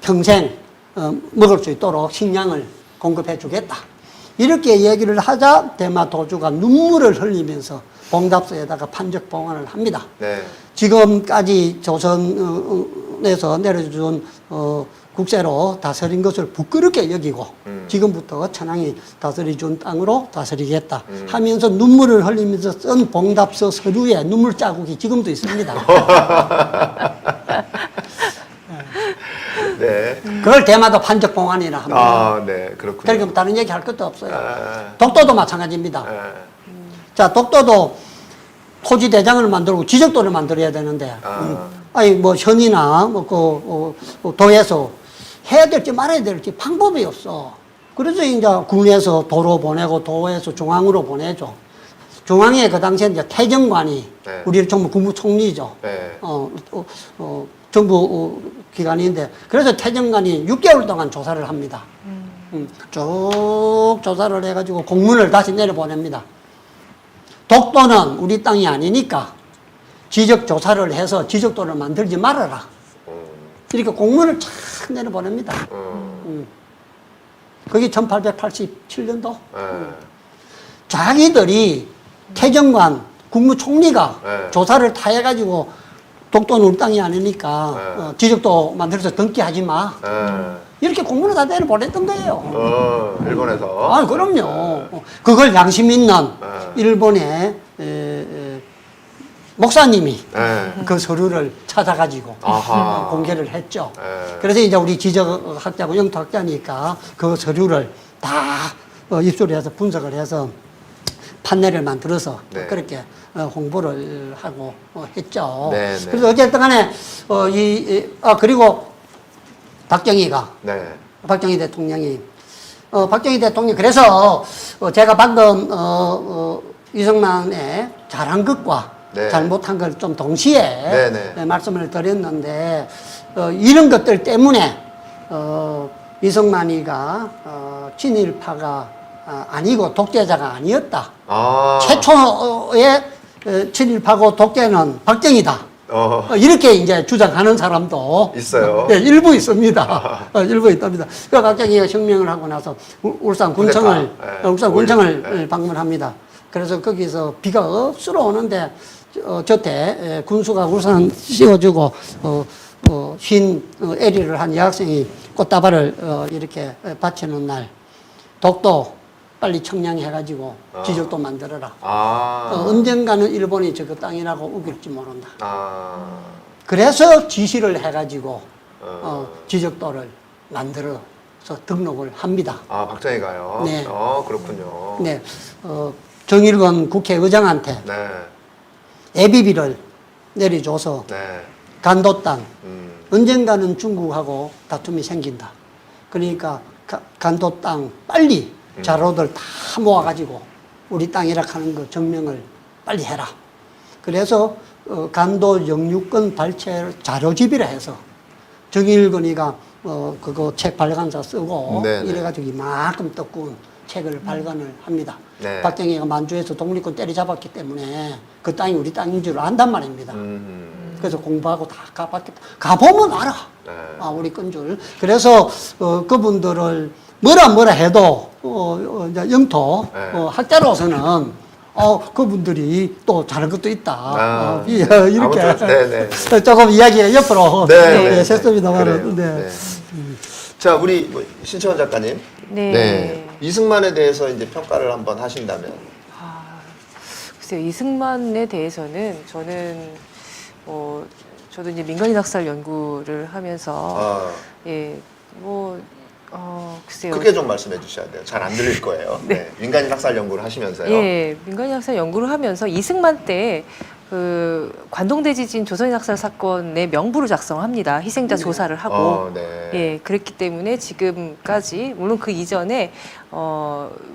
평생 먹을 수 있도록 식량을 공급해 주겠다. 이렇게 얘기를 하자 대마 도주가 눈물을 흘리면서 봉답서에다가 판적 봉안을 합니다.
네.
지금까지 조선에서 내려준 국세로 다스린 것을 부끄럽게 여기고 지금부터 천황이 다스려준 땅으로 다스리겠다 하면서 눈물을 흘리면서 쓴 봉답서 서류에 눈물 자국이 지금도 있습니다.
네.
그걸 대마도 판적 봉안이라 합니다.
아, 네. 그렇군요.
그러니까 뭐 다른 얘기 할 것도 없어요.
아.
독도도 마찬가지입니다.
네.
자, 독도도 토지 대장을 만들고 지적도를 만들어야 되는데, 아니 뭐 현이나 뭐 도에서 해야 될지 말아야 될지 방법이 없어. 그래서 이제 군에서 도로 보내고 도에서 중앙으로 보내죠. 중앙에 그 당시에 이제 태정관이
네.
우리 정부 국무총리죠.
네.
정부 기관인데 그래서 태정관이 6개월 동안 조사를 합니다. 쭉 조사를 해가지고 공문을 다시 내려보냅니다. 독도는 우리 땅이 아니니까 지적 조사를 해서 지적도를 만들지 말아라. 이렇게 공문을 쫙 내려보냅니다. 그게 1887년도. 자기들이 태정관 국무총리가
네.
조사를 다 해가지고 독도는 우리 땅이 아니니까 지적도 만들어서 등기하지 마. 이렇게 공문을 다 내려보냈던 거예요.
일본에서.
아, 그럼요. 그걸 양심 있는 일본의 목사님이 그 서류를 찾아가지고
아하.
공개를 했죠.
네.
그래서 이제 우리 지적학자고 영토학자니까 그 서류를 다 입수를 해서 분석을 해서 판례를 만들어서
네.
그렇게 홍보를 하고 했죠.
네, 네.
그래서 어쨌든 간에 그리고 박정희가
네.
박정희 대통령이 박정희 대통령 그래서 제가 방금 이승만의 잘한 것과
네.
잘못한 걸 좀 동시에
네, 네.
말씀을 드렸는데 이런 것들 때문에 이승만이가 친일파가 아니고 독재자가 아니었다.
아.
최초의 친일파고 독재는 박정희다. 이렇게 이제 주장하는 사람도
있어요.
네, 일부 있습니다. 일부 있답니다. 그 박정희가 혁명을 하고 나서 울산 군청을
네.
울산 군청을 방문합니다. 그래서 거기서 비가 억수로 오는데 저때 군수가 우산 씌워주고 흰 에리를 한 여학생이 꽃다발을 이렇게 바치는 날 독도 빨리 청량해가지고 지적도 만들어라. 언젠가는 일본이 저그 땅이라고 우길지 모른다. 그래서 지시를 해가지고 지적도를 만들어서 등록을 합니다.
박정희가요?
네.
그렇군요.
네, 정일원 국회의장한테
네.
예비비를 내려줘서
네.
간도 땅. 언젠가는 중국하고 다툼이 생긴다. 그러니까 간도 땅 빨리 자료들 다 모아가지고 우리 땅이라 하는 거 증명을 빨리 해라. 그래서 간도 영유권 발췌 자료집이라 해서 정일건이가 그거 책 발간사 쓰고
네네.
이래가지고 이만큼 두꺼운 책을 발간을 합니다.
네.
박정희가 만주에서 독립군 때려잡았기 때문에 그 땅이 우리 땅인 줄 안단 말입니다. 그래서 공부하고 다 가봤겠다. 가보면 알아.
네.
아, 우리 건 줄. 그래서 그분들을 뭐라 해도 이제 영토
네.
학자로서는 그분들이 또 잘한 것도 있다.
아,
이렇게
아무튼, 네네.
조금 이야기가 옆으로
네.
샜습니다만.
그래요. 네. 자, 우리 신채원 작가님.
네.
이승만에 대해서 이제 평가를 한번 하신다면.
글쎄요, 이승만에 대해서는 저도 이제 민간인 학살 연구를 하면서, 글쎄요.
크게 좀 말씀해 주셔야 돼요. 잘 안 들릴 거예요. 네. 민간인 학살 연구를 하시면서요.
예, 민간인 학살 연구를 하면서 이승만 때 관동대 지진 조선인 학살 사건의 명부를 작성합니다. 희생자 조사를 하고.
네.
예, 그랬기 때문에 지금까지, 물론 그 이전에,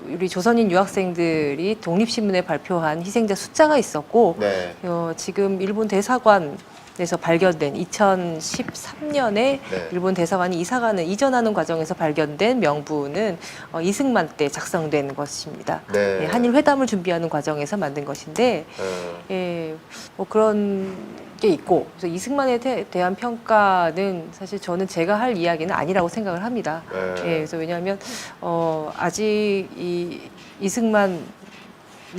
우리 조선인 유학생들이 독립신문에 발표한 희생자 숫자가 있었고,
네.
지금 일본 대사관에서 발견된 2013년에
네.
일본 대사관이 이사관을 이전하는 과정에서 발견된 명부는 이승만 때 작성된 것입니다.
네.
예, 한일 회담을 준비하는 과정에서 만든 것인데, 예, 뭐 그런 게 있고, 그래서 이승만에 대한 평가는 사실 저는 제가 할 이야기는 아니라고 생각을 합니다.
네.
예, 그래서 왜냐하면 아직 이승만에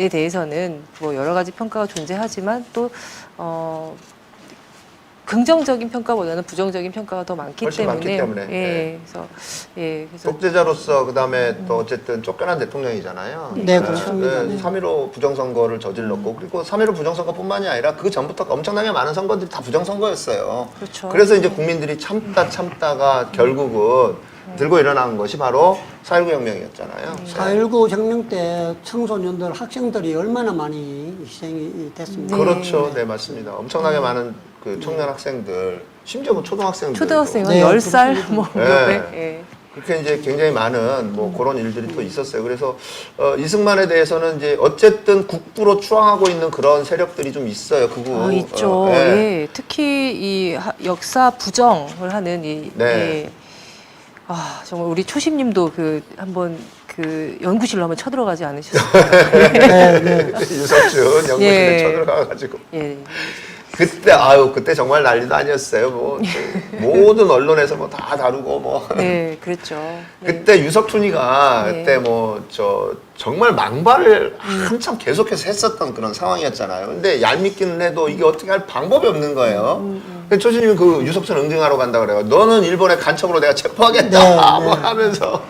대해서는 뭐 여러 가지 평가가 존재하지만 또 긍정적인 평가보다는 부정적인 평가가 더 많기
훨씬
때문에,
많기 때문에.
예, 그래서
독재자로서 그다음에 또 어쨌든 쫓겨난 대통령이잖아요.
네, 그렇습니다.
네, 3.15 부정선거를 저질렀고 그리고 3.15 부정선거뿐만이 아니라 그 전부터 엄청나게 많은 선거들이 다 부정선거였어요.
그렇죠.
그래서 이제 국민들이 참다가 결국은 들고 일어난 것이 바로 4.19 혁명이었잖아요.
4.19 혁명 때 청소년들, 학생들이 얼마나 많이 희생이 됐습니까?
그렇죠. 네, 맞습니다. 엄청나게 많은 그 청년 학생들, 심지어 뭐 초등학생들.
초등학생은
네,
10살 뭐
네.
예.
그렇게 이제 굉장히 많은 뭐 그런 일들이 또 있었어요. 그래서 이승만에 대해서는 이제 어쨌든 국부로 추앙하고 있는 그런 세력들이 좀 있어요. 극우.
있죠.
네.
예. 특히 이 역사 부정을 하는
네.
예. 정말 우리 초심님도 한번 연구실로 한번 쳐들어가지 않으셨어요?
네.
유석준 연구실에
예.
쳐들어가가지고
예.
그때 정말 난리도 아니었어요. 뭐 모든 언론에서 뭐 다 다루고 뭐.
네, 그랬죠. 네.
그때 유석춘이가
네.
그때 정말 망발을 한참 계속해서 했었던 그런 상황이었잖아요. 근데 얄밉기는 해도 이게 어떻게 할 방법이 없는 거예요. 근데 초진님이 그 유석춘 응징하러 간다 그래요. 너는 일본의 간첩으로 내가 체포하겠다.
네,
뭐
네.
하면서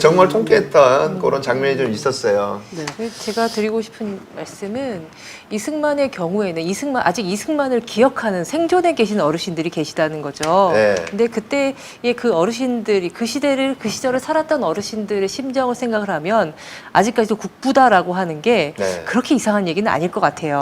정말 통쾌했던 그런 장면이 좀 있었어요.
네.
제가 드리고 싶은 말씀은 이승만의 경우에는 아직 이승만을 기억하는 생존에 계신 어르신들이 계시다는 거죠.
네.
근데 그때의 그 어르신들이 그 시절을 살았던 어르신들의 심정을 생각을 하면 아직까지도 국부다라고 하는 게
네.
그렇게 이상한 얘기는 아닐 것 같아요.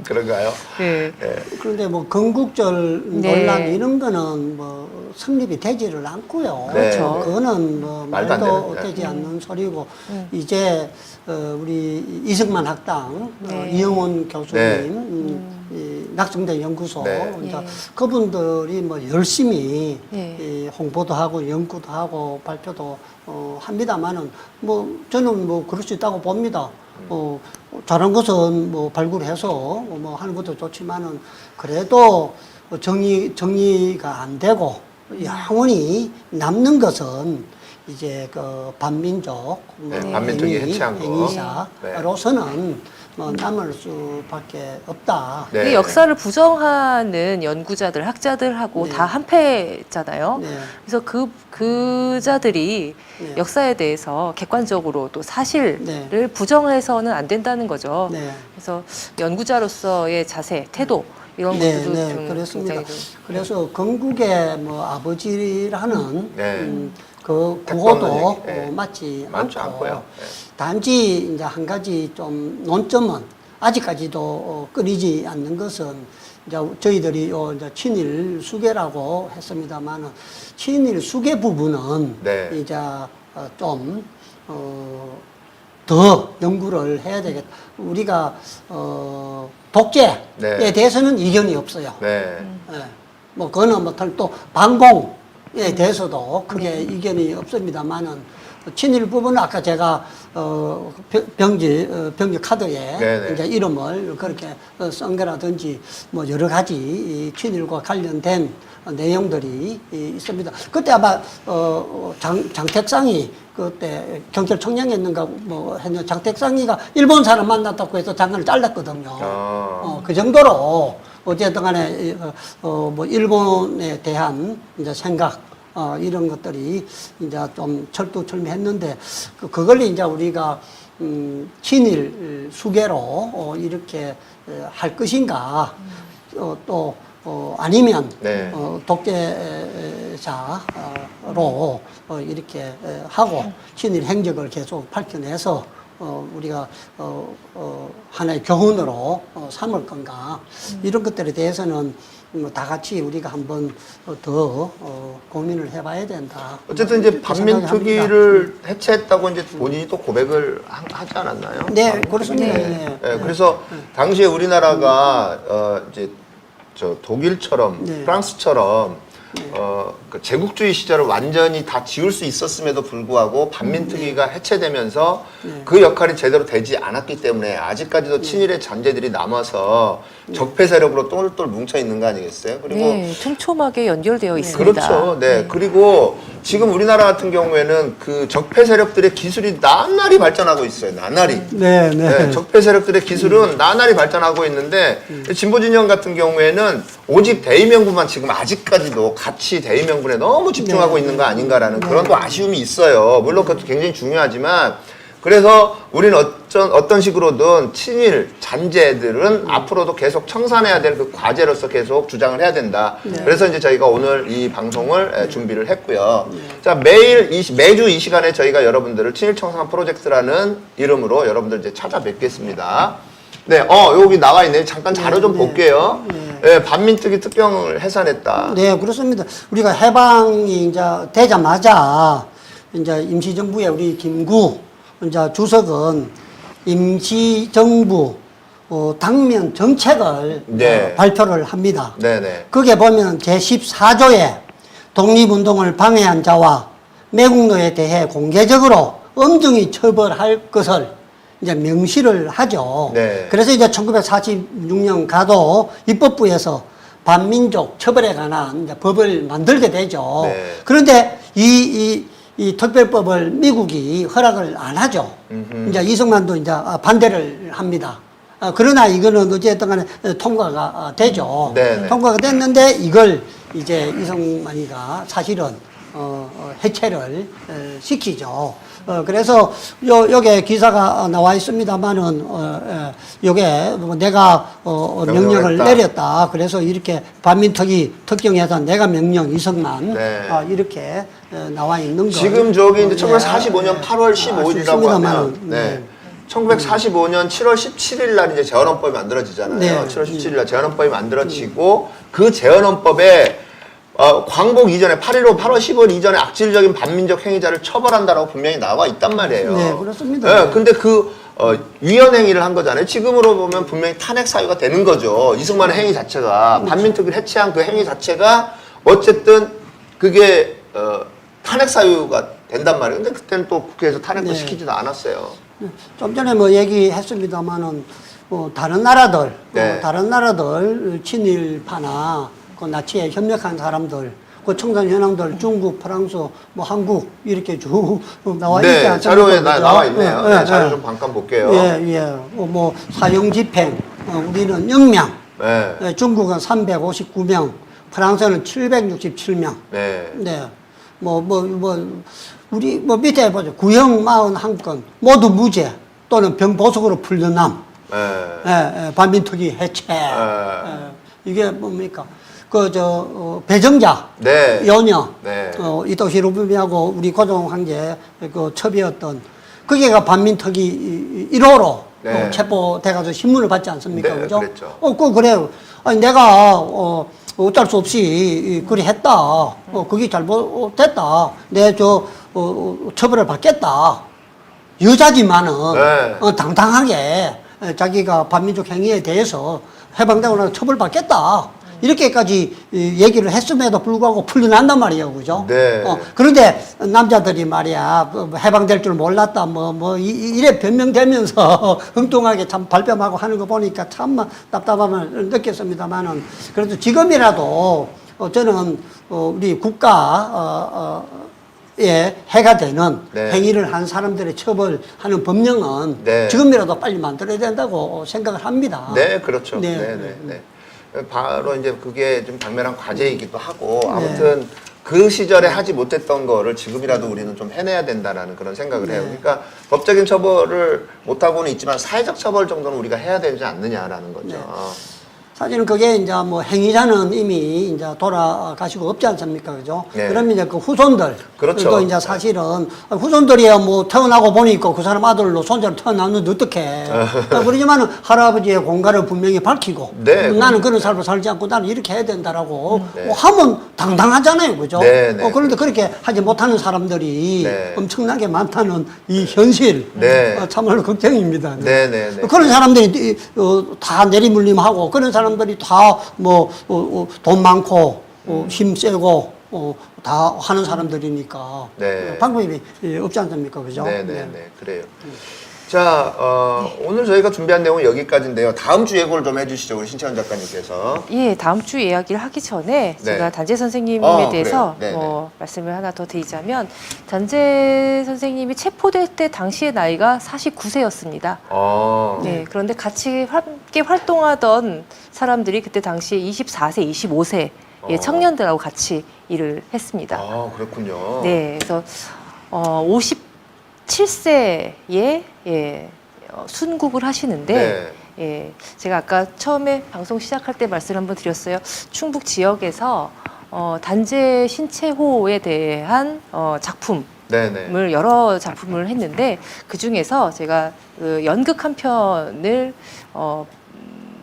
그런가요?
네.
그런데 뭐 건국절
네.
논란 이런 거는 뭐 성립이 되지를 않고요.
네.
그렇죠.
그거는 뭐
말도 안
말도
되는,
되지 않는 소리고 이제 우리 이승만 학당
네.
이영원 교수님
네.
이 낙성대 연구소
네.
이제
네.
그분들이 뭐 열심히
네.
이 홍보도 하고 연구도 하고 발표도 합니다만은 뭐 저는 뭐 그럴 수 있다고 봅니다. 잘한 것은 뭐 발굴해서 뭐 하는 것도 좋지만은 그래도 정리가 안 되고 영원히 남는 것은 이제 그 반민족
네, 반민족이 해체한 거.
행위사로서는 뭐 남을 수밖에 없다.
네.
그 역사를 부정하는 연구자들, 학자들하고
네.
다 한패잖아요.
네.
그래서 그자들이
네.
역사에 대해서 객관적으로 또 사실을
네.
부정해서는 안 된다는 거죠.
네.
그래서 연구자로서의 자세, 태도 이런
네,
것들도
네,
좀
그렇습니다.
굉장히 좀
그래서 건국의 뭐 아버지라는
네.
그
택도는
구호도
얘기, 네.
맞지
맞지
않고
않고요. 네.
단지 이제 한 가지 좀 논점은 아직까지도 끊이지 않는 것은 이제 저희들이 이제 친일 수계라고 했습니다만은 친일 수계 부분은
네.
이제 좀 더 연구를 해야 되겠다. 우리가 독재에
네.
대해서는 이견이 없어요.
네.
예. 뭐 그거는 또 반공에 대해서도 크게 이견이 없습니다만은 친일 부분은 아까 제가 병지 카드에
네네.
이제 이름을 그렇게 쓴 거라든지 뭐 여러 가지 이 친일과 관련된 내용들이 있습니다. 그때 아마 장택상이 그때 경찰청장이었는가 뭐 했는데 장택상이가 일본 사람 만났다고 해서 장관을 잘랐거든요. 그 정도로 어쨌든 간에 뭐 일본에 대한 이제 생각 이런 것들이 이제 좀 철두철미했는데 그걸 이제 우리가 친일 수계로 이렇게 할 것인가 또 아니면
네.
독재자로 이렇게 하고 친일 행적을 계속 밝혀내서 우리가 하나의 교훈으로 삼을 건가 이런 것들에 대해서는 다 같이 우리가 한번 더 고민을 해봐야 된다.
어쨌든 이제
그렇게 생각합니다.
반민특위를 해체했다고 이제 본인이 또 고백을 하지 않았나요?
네, 그렇습니다.
네.
네.
그래서 당시에 우리나라가 이제 저 독일처럼
네.
프랑스처럼 그 제국주의 시절을 완전히 다 지울 수 있었음에도 불구하고 반민특위가 해체되면서 그 역할이 제대로 되지 않았기 때문에 아직까지도 친일의 잔재들이 남아서 적폐 세력으로 똘똘 뭉쳐 있는 거 아니겠어요? 그리고
네, 촘촘하게 연결되어 있습니다.
그렇죠. 네. 그리고 지금 우리나라 같은 경우에는 그 적폐 세력들의 기술이 나날이 발전하고 있어요. 나날이.
네, 네.
네, 적폐 세력들의 기술은 나날이 발전하고 있는데 진보 진영 같은 경우에는 오직 대의명분만 지금 아직까지도 같이 대의명분에 너무 집중하고 있는 거 아닌가라는 그런 또 아쉬움이 있어요. 물론 그것도 굉장히 중요하지만 그래서 우리는 어떤 식으로든 친일 잔재들은 앞으로도 계속 청산해야 될 그 과제로서 계속 주장을 해야 된다. 그래서 이제 저희가 오늘 이 방송을 준비를 했고요. 자, 매주 이 시간에 저희가 여러분들을 친일 청산 프로젝트라는 이름으로 여러분들 이제 찾아뵙겠습니다. 네, 여기 나와 있네. 잠깐 자료 좀 볼게요. 네, 반민특위 특경을 해산했다.
네, 그렇습니다. 우리가 해방이 이제 되자마자 이제 임시정부의 우리 김구 이제 주석은 임시정부 당면 정책을
네.
발표를 합니다.
네네.
거기에 보면 제14조에 독립운동을 방해한 자와 매국노에 대해 공개적으로 엄중히 처벌할 것을 이제 명시를 하죠.
네.
그래서 이제 1946년 가도 입법부에서 반민족 처벌에 관한 이제 법을 만들게 되죠.
네.
그런데 이 특별법을 미국이 허락을 안 하죠. 이제 이승만도 이제 반대를 합니다. 그러나 이거는 어쨌든 간에 통과가 되죠.
네네.
통과가 됐는데 이걸 이제 이승만이가 사실은 해체를 시키죠. 그래서 요게 기사가 나와 있습니다만은 요게 뭐 내가 명령을
했다.
내렸다. 그래서 이렇게 반민특위 특경해서 내가 명령 이승만
네.
이렇게 나와 있는 거.
지금 저기 이제 1945년 8월 15일이라고 하면
네.
1945년 7월 17일 날 이제 재헌헌법이 만들어지잖아요.
네.
7월 17일 날 재헌헌법이 만들어지고 그 재헌헌법에 광복 이전에 8.15, 8월 15일 이전에 악질적인 반민족 행위자를 처벌한다라고 분명히 나와 있단 말이에요.
네, 그렇습니다.
네, 근데 그 위헌 행위를 한 거잖아요. 지금으로 보면 분명히 탄핵 사유가 되는 거죠. 이승만의 행위 자체가 반민특위를 해체한 그 행위 자체가 어쨌든 그게 탄핵 사유가 된단 말이에요. 근데 그때는 또 국회에서 탄핵도
네.
시키지도 않았어요.
좀 전에 뭐 얘기했습니다만은 다른 나라들,
네.
다른 나라들 친일파나 그 나치에 협력한 사람들, 그 청산 현황들 중국, 프랑스, 뭐 한국 이렇게 쭉 나와 있지
네,
않습니까?
자료에
그죠?
나와 있네요. 네, 자료
예.
좀 잠깐 볼게요.
예, 예. 뭐 사형 집행, 우리는 0명,
네.
중국은 359명, 프랑스는 767명.
네.
네. 우리 밑에 보죠. 구형 41건 모두 무죄 또는 병보석으로 풀려남.
네.
반민특위 해체. 이게 뭡니까? 배정자.
네.
연여.
네.
이토 히로부미하고 우리 고종 황제 그 첩이었던 그게가 반민특위 1호로
네.
체포돼가지고 신문을 받지 않습니까?
네,
그죠?
그랬죠.
그래요. 아니, 내가, 어쩔 수 없이 그리 했다. 그게 잘못됐다. 처벌을 받겠다. 여자지만은,
네.
당당하게 자기가 반민족 행위에 대해서 해방되고 나서 처벌받겠다. 이렇게까지 얘기를 했음에도 불구하고 풀려난단 말이에요. 그죠?
네.
그런데 남자들이 말이야, 해방될 줄 몰랐다. 이래 변명되면서 엉뚱하게 참 발뺌하고 하는 거 보니까 참 답답함을 느꼈습니다만은 그래도 지금이라도 저는 우리 국가, 에 해가 되는
네.
행위를 한 사람들의 처벌하는 법령은
네.
지금이라도 빨리 만들어야 된다고 생각을 합니다.
네, 그렇죠.
네.
네. 바로 이제 그게 좀 당면한 과제이기도 하고 아무튼 그 시절에 하지 못했던 거를 지금이라도 우리는 좀 해내야 된다라는 그런 생각을 해요. 그러니까 법적인 처벌을 못하고는 있지만 사회적 처벌 정도는 우리가 해야 되지 않느냐라는 거죠.
사실은 그게 이제 뭐 행위자는 이미 이제 돌아가시고 없지 않습니까? 그죠?
네.
그러면 이제 그 후손들.
그렇죠.
또 이제 사실은 후손들이야 뭐 태어나고 보니까 그 사람 아들로 손자로 태어났는데 어떡해. 그러지만은 할아버지의 공간을 분명히 밝히고.
네,
나는 그런 삶을 살지 않고 나는 이렇게 해야 된다라고
네.
하면 당당하잖아요. 그죠?
네, 네.
그런데 그렇게 하지 못하는 사람들이
네.
엄청나게 많다는 이 현실.
네.
참말로 걱정입니다.
네.
그런 사람들이 다 내리물림하고 그런 사람들이 다 돈 많고 힘 세고 다 하는 사람들이니까
네.
방법이 없지 않습니까? 그죠?
네. 그래요. 자, 오늘 저희가 준비한 내용은 여기까지인데요. 다음 주 예고를 좀 해주시죠, 우리 신채원 작가님께서.
예, 다음 주 이야기를 하기 전에
네.
제가 단재 선생님에 대해서
그래요. 네.
말씀을 하나 더 드리자면 단재 선생님이 체포될 때 당시의 나이가 49세였습니다. 네, 그런데 같이 함께 활동하던 사람들이 그때 당시에 24세, 25세 의 청년들하고 같이 일을 했습니다.
그렇군요.
네, 그래서 57세에 순국을 하시는데
네.
예, 제가 아까 처음에 방송 시작할 때 말씀을 한번 드렸어요. 충북 지역에서 단재 신채호에 대한 작품을
네네.
여러 작품을 했는데 그 중에서 제가 그 연극 한 편을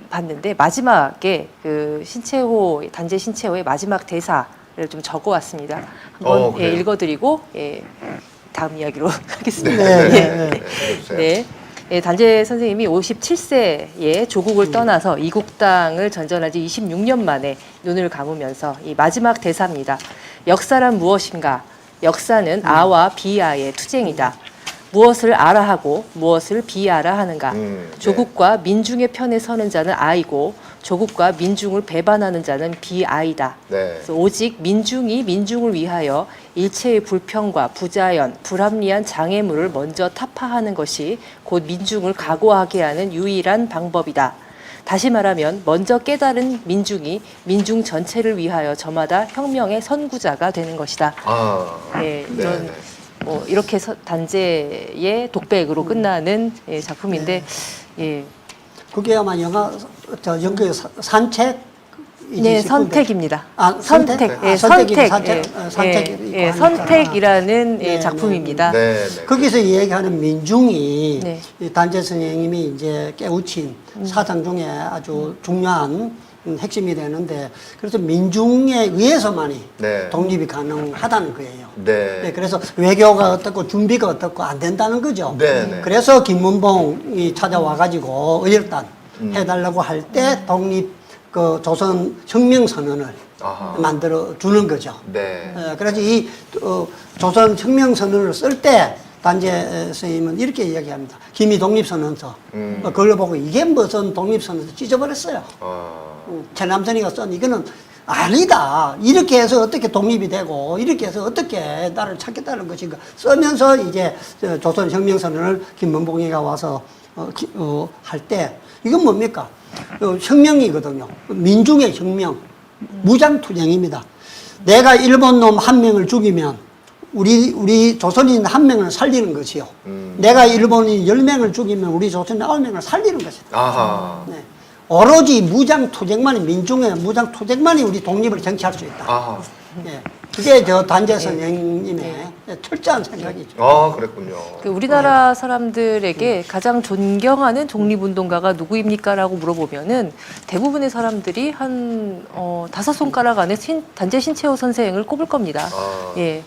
봤는데 마지막에 그 단재 신채호의 마지막 대사를 좀 적어왔습니다. 한번
그래요?
읽어드리고 다음 이야기로 하겠습니다.
네.
네, 단재 선생님이 57세에 조국을 떠나서 이국당을 전전한 지 26년 만에 눈을 감으면서 이 마지막 대사입니다. 역사란 무엇인가? 역사는 아와 비아의 투쟁이다. 무엇을 알아 하고 무엇을 비아라 하는가? 조국과 민중의 편에 서는 자는 아이고 조국과 민중을 배반하는 자는 비아이다.
네.
그래서 오직 민중이 민중을 위하여 일체의 불평과 부자연, 불합리한 장애물을 먼저 타파하는 것이 곧 민중을 각오하게 하는 유일한 방법이다. 다시 말하면 먼저 깨달은 민중이 민중 전체를 위하여 저마다 혁명의 선구자가 되는 것이다. 네, 이런 이렇게 단재의 독백으로 끝나는 작품인데, 예.
그게 아마 연극 산책?
네, 선택입니다.
선택.
선택이라는 작품입니다.
네.
거기서 얘기하는 민중이
네.
이 단재 선생님이 이제 깨우친 사상 중에 아주 중요한 핵심이 되는데 그래서 민중에 의해서만이 독립이 가능하다는 거예요.
네.
그래서 외교가 어떻고 준비가 어떻고 안 된다는 거죠.
네.
그래서 김문봉이 찾아와가지고 의열단 해달라고 할 때 독립 그 조선 혁명선언을 만들어 주는 거죠.
네.
그래서 이 조선 혁명선언을 쓸 때 단재 선생님은 이렇게 이야기합니다. 김이 독립선언서. 그걸 보고 이게 무슨 독립선언서 찢어버렸어요. 최남선이가 쓴 이거는 아니다. 이렇게 해서 어떻게 독립이 되고 이렇게 해서 어떻게 나를 찾겠다는 것인가 쓰면서 이제 조선 혁명선언을 김문봉이가 와서 할 때 이건 뭡니까? 혁명이거든요. 민중의 혁명, 무장투쟁입니다. 내가 일본 놈 한 명을 죽이면 우리 조선인 한 명을 살리는 것이요. 내가 일본인 10명을 죽이면 우리 조선인 9명을 살리는 것이다. 네. 오로지 무장투쟁만이 민중의 무장투쟁만이 우리 독립을 쟁취할 수 있다. 네. 그게 저 단재 선생님의 철저한 생각이죠.
아, 그랬군요.
그 우리나라 사람들에게 가장 존경하는 독립운동가가 누구입니까?라고 물어보면은 대부분의 사람들이 한 5손가락 안에 단재 신채호 선생을 꼽을 겁니다.
아.
예,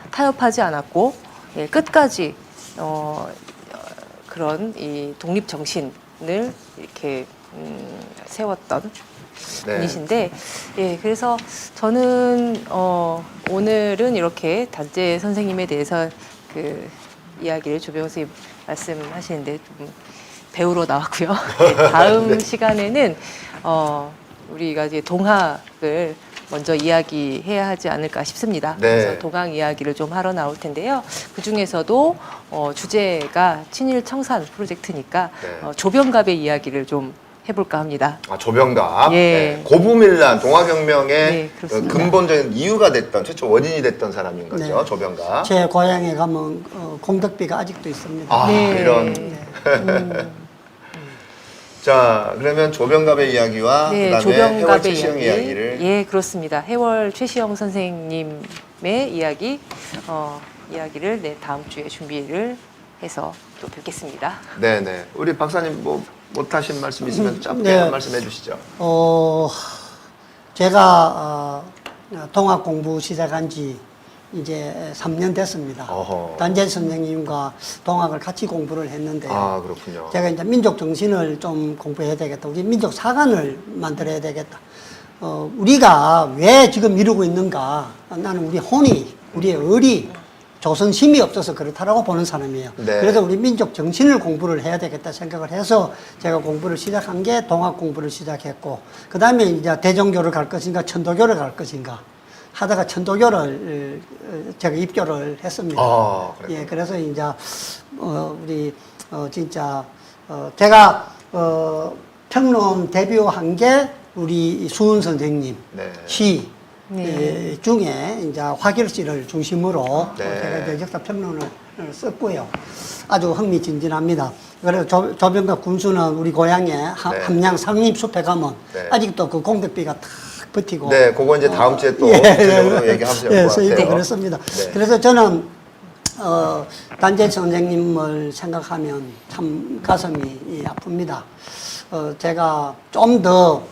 타협하지 않았고 예, 끝까지 그런 이 독립 정신을 이렇게 세웠던
네.
분이신데, 예, 그래서 저는 오늘은 이렇게 단재 선생님에 대해서 그 이야기를 조병호 선생님 말씀하시는데 좀 배우러 나왔고요. 네, 다음 시간에는 우리가 이제 동학을 먼저 이야기해야 하지 않을까 싶습니다.
네.
그래서 동학 이야기를 좀 하러 나올 텐데요. 그 중에서도 주제가 친일 청산 프로젝트니까
네.
조병갑의 이야기를 좀 해볼까 합니다.
아, 조병갑.
예.
네. 고부밀란 동아혁명의
네, 그렇습니다.
근본적인 이유가 됐던 최초 원인이 됐던 사람인 거죠.
네.
조병갑.
제 고향에 가면 공덕비가 아직도 있습니다.
아,
네.
이런. 자, 그러면 조병갑의 이야기와 그다음에 해월 최시영 이야기를.
예, 그렇습니다. 해월 최시영 선생님의 이야기, 이야기를 네, 다음 주에 준비를 해서 또 뵙겠습니다.
네네. 우리 박사님 뭐 못하신 말씀 있으면 짧게
네.
한 말씀 해주시죠.
제가 동학 공부 시작한 지 이제 3년 됐습니다.
어허.
단재 선생님과 동학을 같이 공부를 했는데요.
아, 그렇군요.
제가 이제 민족 정신을 좀 공부해야 되겠다. 우리 민족 사관을 만들어야 되겠다. 우리가 왜 지금 이러고 있는가? 나는 우리 혼이, 우리의 의리, 조선심이 없어서 그렇다라고 보는 사람이에요.
네.
그래서 우리 민족 정신을 공부를 해야 되겠다 생각을 해서 제가 공부를 시작한 게 동학 공부를 시작했고, 그 다음에 이제 대종교를 갈 것인가, 천도교를 갈 것인가 하다가 천도교를 제가 입교를 했습니다.
아, 그래요.
예, 그래서 이제 우리 진짜 제가 평론 데뷔한 게 우리 수은 선생님
네.
시
네.
중에 이제 화결시를 중심으로
네.
제가 이제 역사 평론을 썼고요. 아주 흥미진진합니다. 그래서 조병갑 군수는 우리 고향에
네.
함양 상림숲에 가면
네.
아직도 그 공덕비가 탁 버티고.
네, 그거 이제 다음 주에 또
예,
구체적으로 얘기하면 될
예,
것
서있고
같아요.
그렇습니다.
네.
그래서 저는 단재 선생님을 생각하면 참 가슴이 아픕니다. 제가 좀 더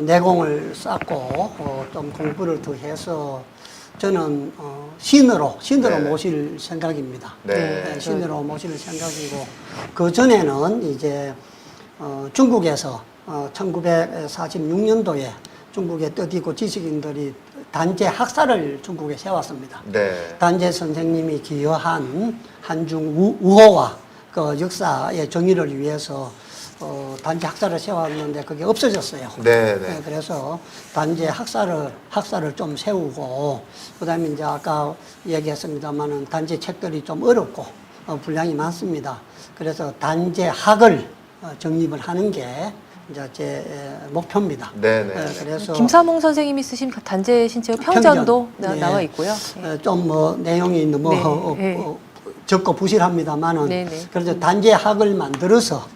내공을 쌓고 좀 공부를 더 해서 저는 신으로
네.
모실 생각입니다.
네.
신으로 모실 생각이고, 그 전에는 이제 중국에서 1946년도에 중국의 뜻있고 지식인들이 단재 학사를 중국에 세웠습니다.
네.
단재 선생님이 기여한 한중 우호와 그 역사의 정의를 위해서 단재 학사를 세웠는데 그게 없어졌어요.
네, 네.
그래서 단재 학사를 좀 세우고, 그다음에 이제 아까 얘기했습니다만은 단재 책들이 좀 어렵고 분량이 많습니다. 그래서 단재 학을 정립을 하는 게 이제 제 목표입니다.
네네.
그래서
김삼홍 선생님이 쓰신 단재 신체의 평전도
평전.
나와
예.
있고요. 예.
좀 내용이 너무
네.
적고 부실합니다만은,
네네.
그래서 단재 학을 만들어서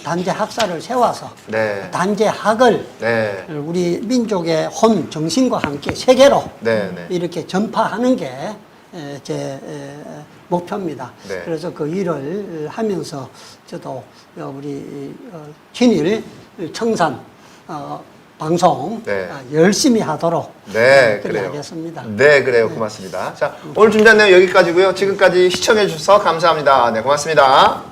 단재 학사를 세워서
네.
단재 학을
네.
우리 민족의 혼 정신과 함께 세계로
네, 네.
이렇게 전파하는 게 제 목표입니다.
네.
그래서 그 일을 하면서 저도 우리 친일 청산 방송
네.
열심히 하도록
네,
그렇게
그래요.
하겠습니다.
네, 그래요. 고맙습니다. 자, 오늘 준비한 내용 여기까지고요. 지금까지 시청해 주셔서 감사합니다. 네, 고맙습니다.